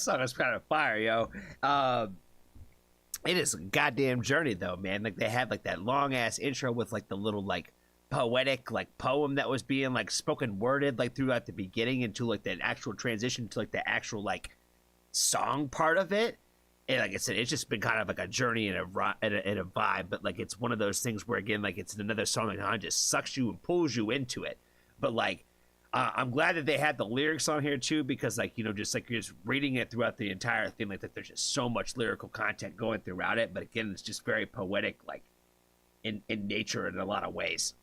song is kind of fire, yo. It is a goddamn journey, though, man. Like, they had, like, that long-ass intro with, like, the little, like, poetic, like, poem that was being, like, spoken worded, like, throughout the beginning into, like, that actual transition to, like, the actual, like, song part of it. And like I said, it's just been kind of like a journey and a vibe, but like it's one of those things where again, like it's another song that kind of just sucks you and pulls you into it. But like, I'm glad that they had the lyrics on here too, because like just like you're just reading it throughout the entire thing, like that there's just so much lyrical content going throughout it. But again, it's just very poetic, like in nature in a lot of ways.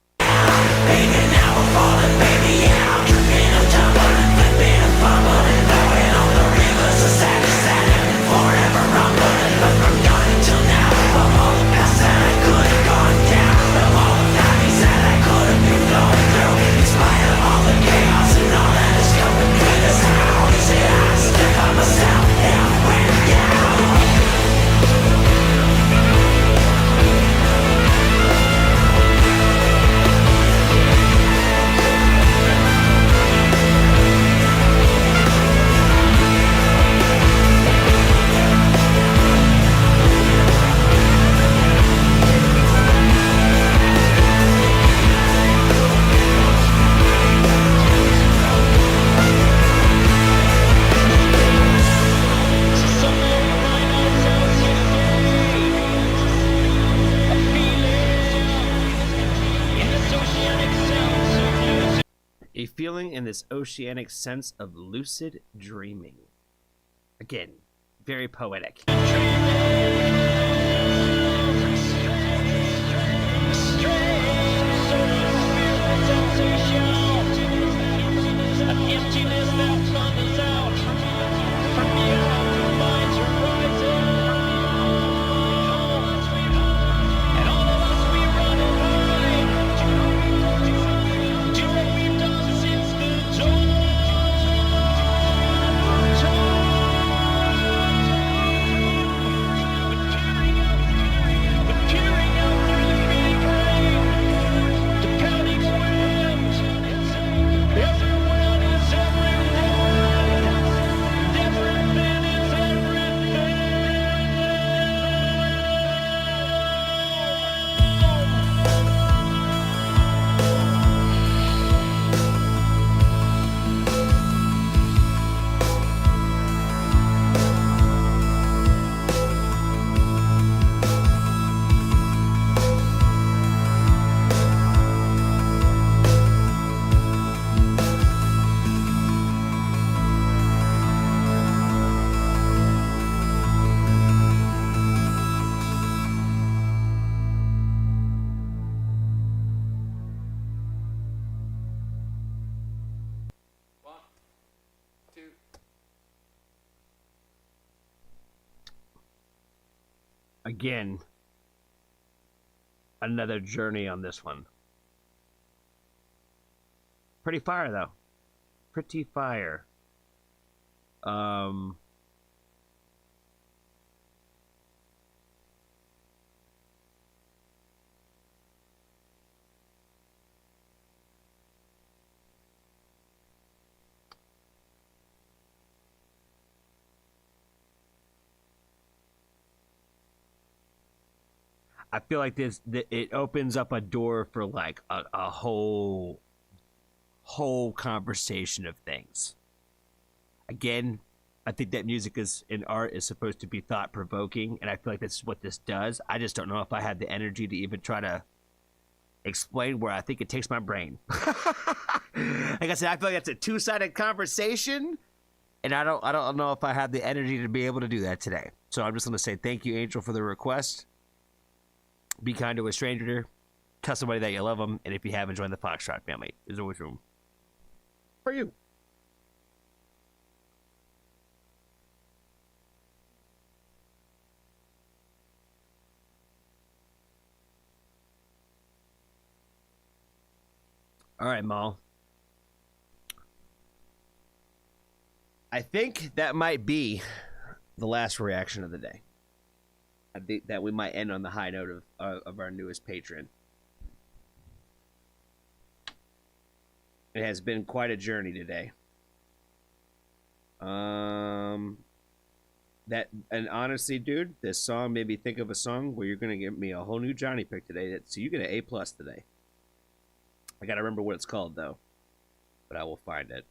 A feeling in this oceanic sense of lucid dreaming. Again, very poetic. Again, another journey on this one. Pretty fire, though. Pretty fire. I feel like it opens up a door for like a whole conversation of things. Again, I think that music and art is supposed to be thought provoking, and I feel like that's what this does. I just don't know if I had the energy to even try to explain where I think it takes my brain. Like I said, I feel like that's a two-sided conversation, and I don't know if I have the energy to be able to do that today. So I'm just gonna say thank you, Angel, for the request. Be kind to a stranger. Tell somebody that you love them. And if you haven't joined the Foxtrot family, there's always room for you. All right, Mal. I think that might be the last reaction of the day. I think that we might end on the high note of our newest patron. It has been quite a journey today. And honestly, dude, this song made me think of a song where you're gonna give me a whole new Johnny pick today. So you get an A+ today. I gotta remember what it's called though, but I will find it.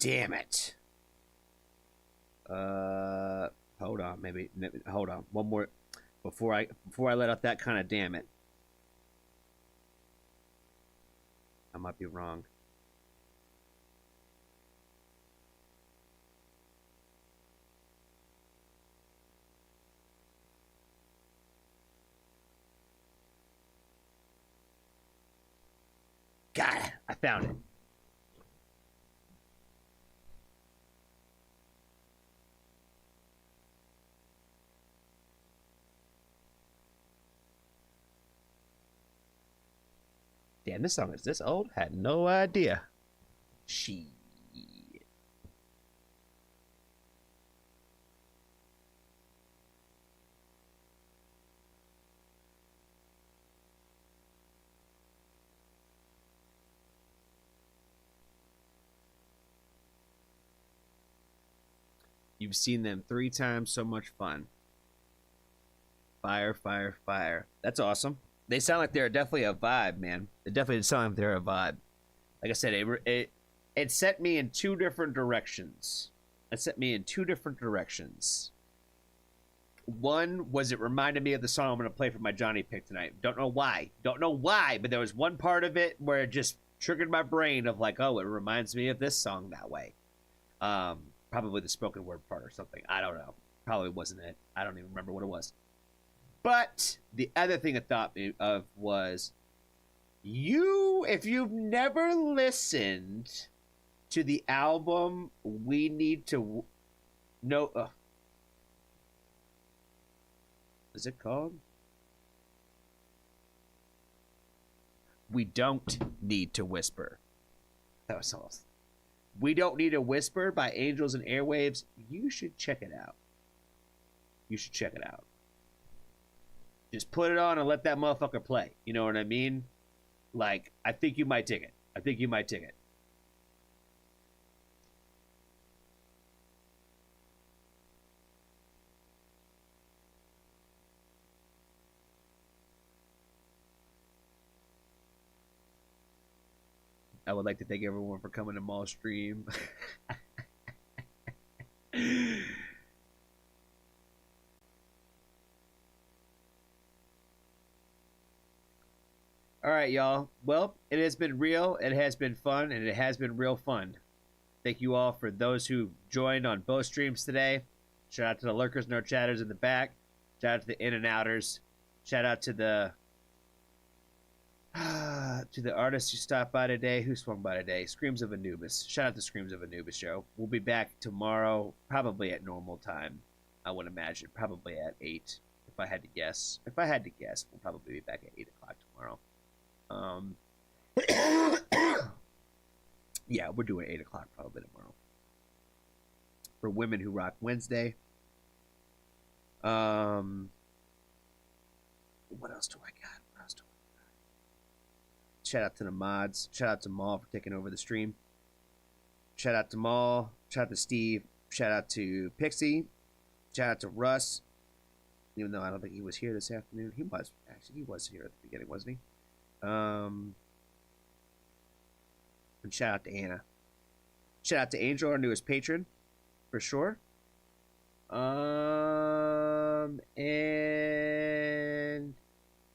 Damn it. Hold on, maybe hold on. One more before I let out that kind of damn it. I might be wrong. Got it. I found it. Damn, this song is this old? Had no idea. Shit. You've seen them 3 times, so much fun. Fire, fire, fire. That's awesome. They sound like they're definitely a vibe, man. They definitely sound like they're a vibe. Like I said, it sent me in 2 different directions. It sent me in 2 different directions. One was it reminded me of the song I'm going to play for my Johnny pick tonight. Don't know why. Don't know why, but there was one part of it where it just triggered my brain of like, oh, it reminds me of this song that way. Probably the spoken word part or something. I don't know. Probably wasn't it. I don't even remember what it was. But the other thing I thought of was if you've never listened to the album We Need to Know, is it called? We Don't Need to Whisper. That was awesome. We Don't Need to Whisper by Angels and Airwaves. You should check it out. You should check it out. Just put it on and let that motherfucker play. You know what I mean? Like, I think you might dig it. I think you might dig it. I would like to thank everyone for coming to Mall Stream. All right, y'all. Well, it has been real, it has been fun, and it has been real fun. Thank you all for those who joined on both streams today. Shout out to the lurkers and our chatters in the back. Shout out to the in and outers. Shout out to the artists who stopped by today, who swung by today. Screams of Anubis. Shout out to Screams of Anubis show. We'll be back tomorrow, probably at normal time. I would imagine, probably at 8. If I had to guess, we'll probably be back at 8 o'clock tomorrow. Yeah, we're doing 8 o'clock probably tomorrow. For Women Who Rock Wednesday. What else do I got? Shout out to the mods. Shout out to Maul for taking over the stream. Shout out to Maul. Shout out to Steve. Shout out to Pixie. Shout out to Russ. Even though I don't think he was here this afternoon. He was. Actually, he was here at the beginning, wasn't he? And shout out to Anna. Shout out to Angel, our newest patron, for sure. And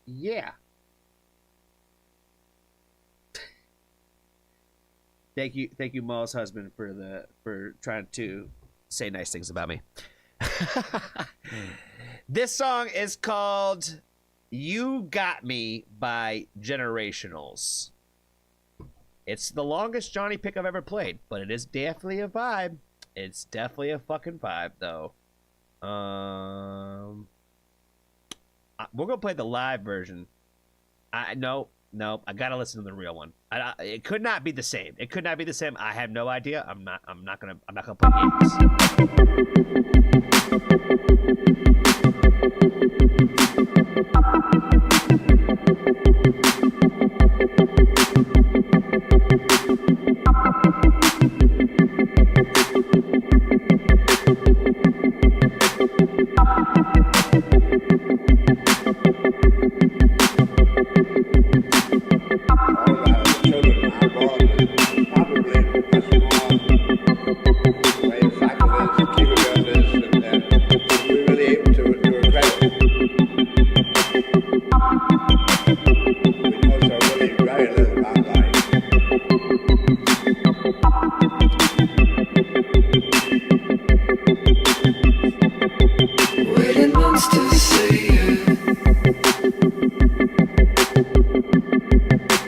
yeah. Thank you, Maul's husband, for trying to say nice things about me. This song is called "You Got Me" by Generationals. It's the longest Johnny pick I've ever played, but it is definitely a vibe. It's definitely a fucking vibe, though. We're gonna play the live version. No, I gotta listen to the real one. It could not be the same. It could not be the same. I have no idea. I'm not gonna play games. Waiting months to see you.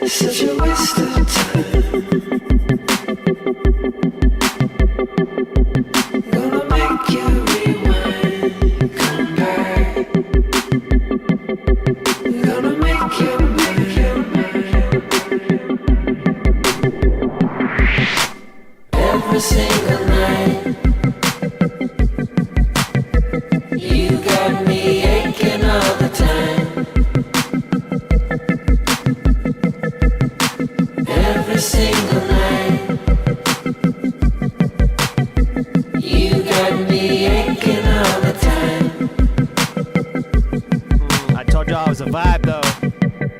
Such a waste of time. Gonna make you rewind, come back. Gonna make you every single night. You got me aching all the time. Every single night. You got me aching all the time. I told y'all it was a vibe, though.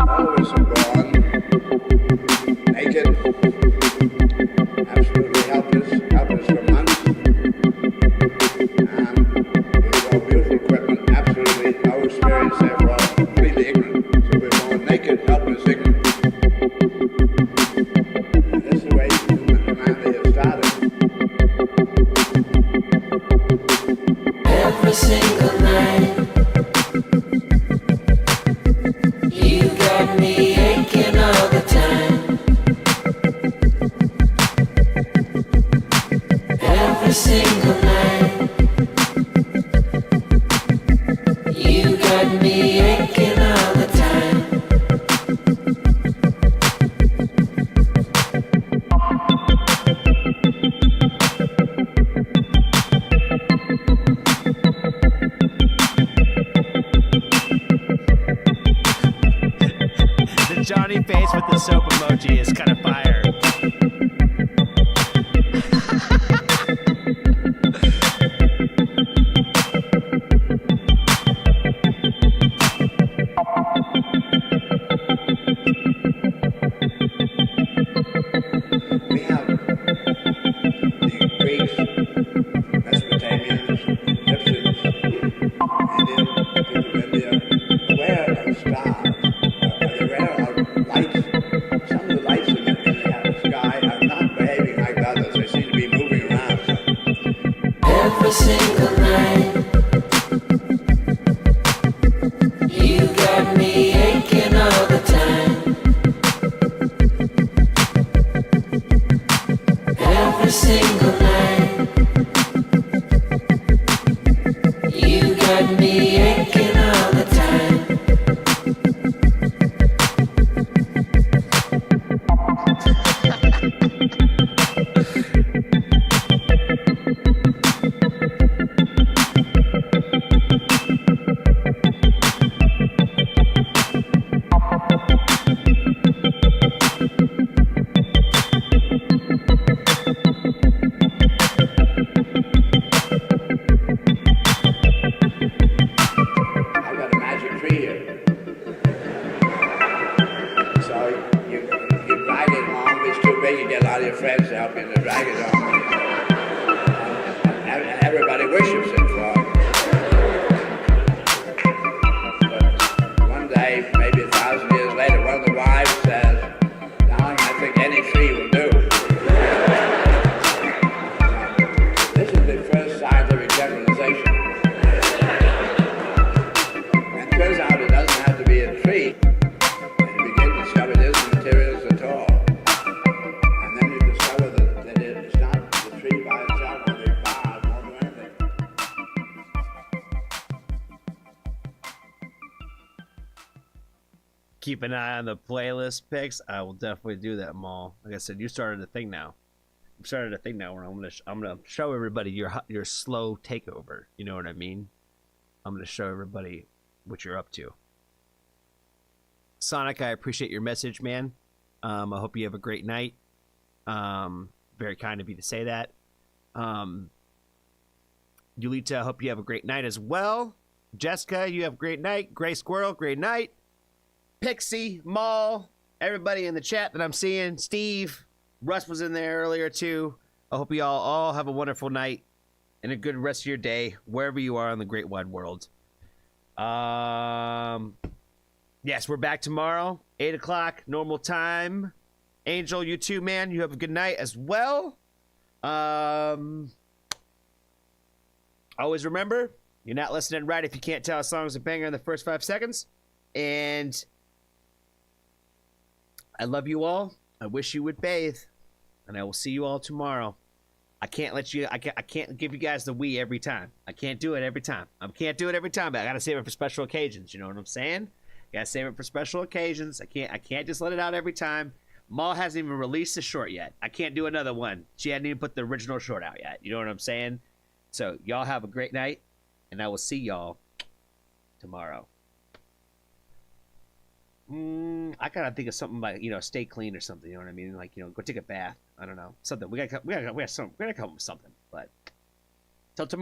Always gone, naked, absolutely helpless for months, with no beautiful equipment, absolutely no experience therefore, completely ignorant. So we're born naked, helpless, ignorant. And this is the way humanity has started. Every single night. You got me aching all the time. Every single night. You got me aching all the time. The Johnny face with the soap emoji is kind of fire. We have the Greeks, Mesopotamians, Egyptians, Indian, people of India, aware of stars, are aware of lights. Some of the lights in the sky are not behaving like others. They seem to be moving around. Every single night. You got me aching all the time. Every single night. You got me aching all the time. I've got a magic tree here. So you drag it home. If it's too big, you get a lot of your friends to help you to drag it home. And everybody worships it for it. But one day, maybe 1,000 years later, one of the wives says, "Darling, I think any tree will do." This is the first scientific generalization. And it turns out it doesn't have to be a tree. And you begin to discover it isn't materials at all. And then you discover that it's not the tree by itself, or the Keep an eye on the playlist picks. I will definitely do that, Maul. Like I said, you started a thing now. I'm started a thing now where I'm gonna show everybody your slow takeover. You know what I mean? I'm gonna show everybody what you're up to. Sonic, I appreciate your message, man. I hope you have a great night. Very kind of you to say that. Yulita, I hope you have a great night as well. Jessica, you have a great night. Gray Squirrel, great night. Pixie, Maul, everybody in the chat that I'm seeing. Steve, Russ was in there earlier too. I hope you all have a wonderful night and a good rest of your day, wherever you are in the great wide world. Yes, we're back tomorrow, 8 o'clock, normal time. Angel, you too, man. You have a good night as well. Always remember, you're not listening right if you can't tell a song's a banger in the first 5 seconds. And I love you all. I wish you would bathe. And I will see you all tomorrow. I can't give you guys the we every time. I can't do it every time. I can't do it every time, but I gotta save it for special occasions. You know what I'm saying? Gotta save it for special occasions. I can't just let it out every time. Maul hasn't even released the short yet. I can't do another one. She hadn't even put the original short out yet. You know what I'm saying? So y'all have a great night, and I will see y'all tomorrow. I gotta think of something like, stay clean or something. You know what I mean? Like, go take a bath. I don't know, something. We gotta come up with something. But till tomorrow.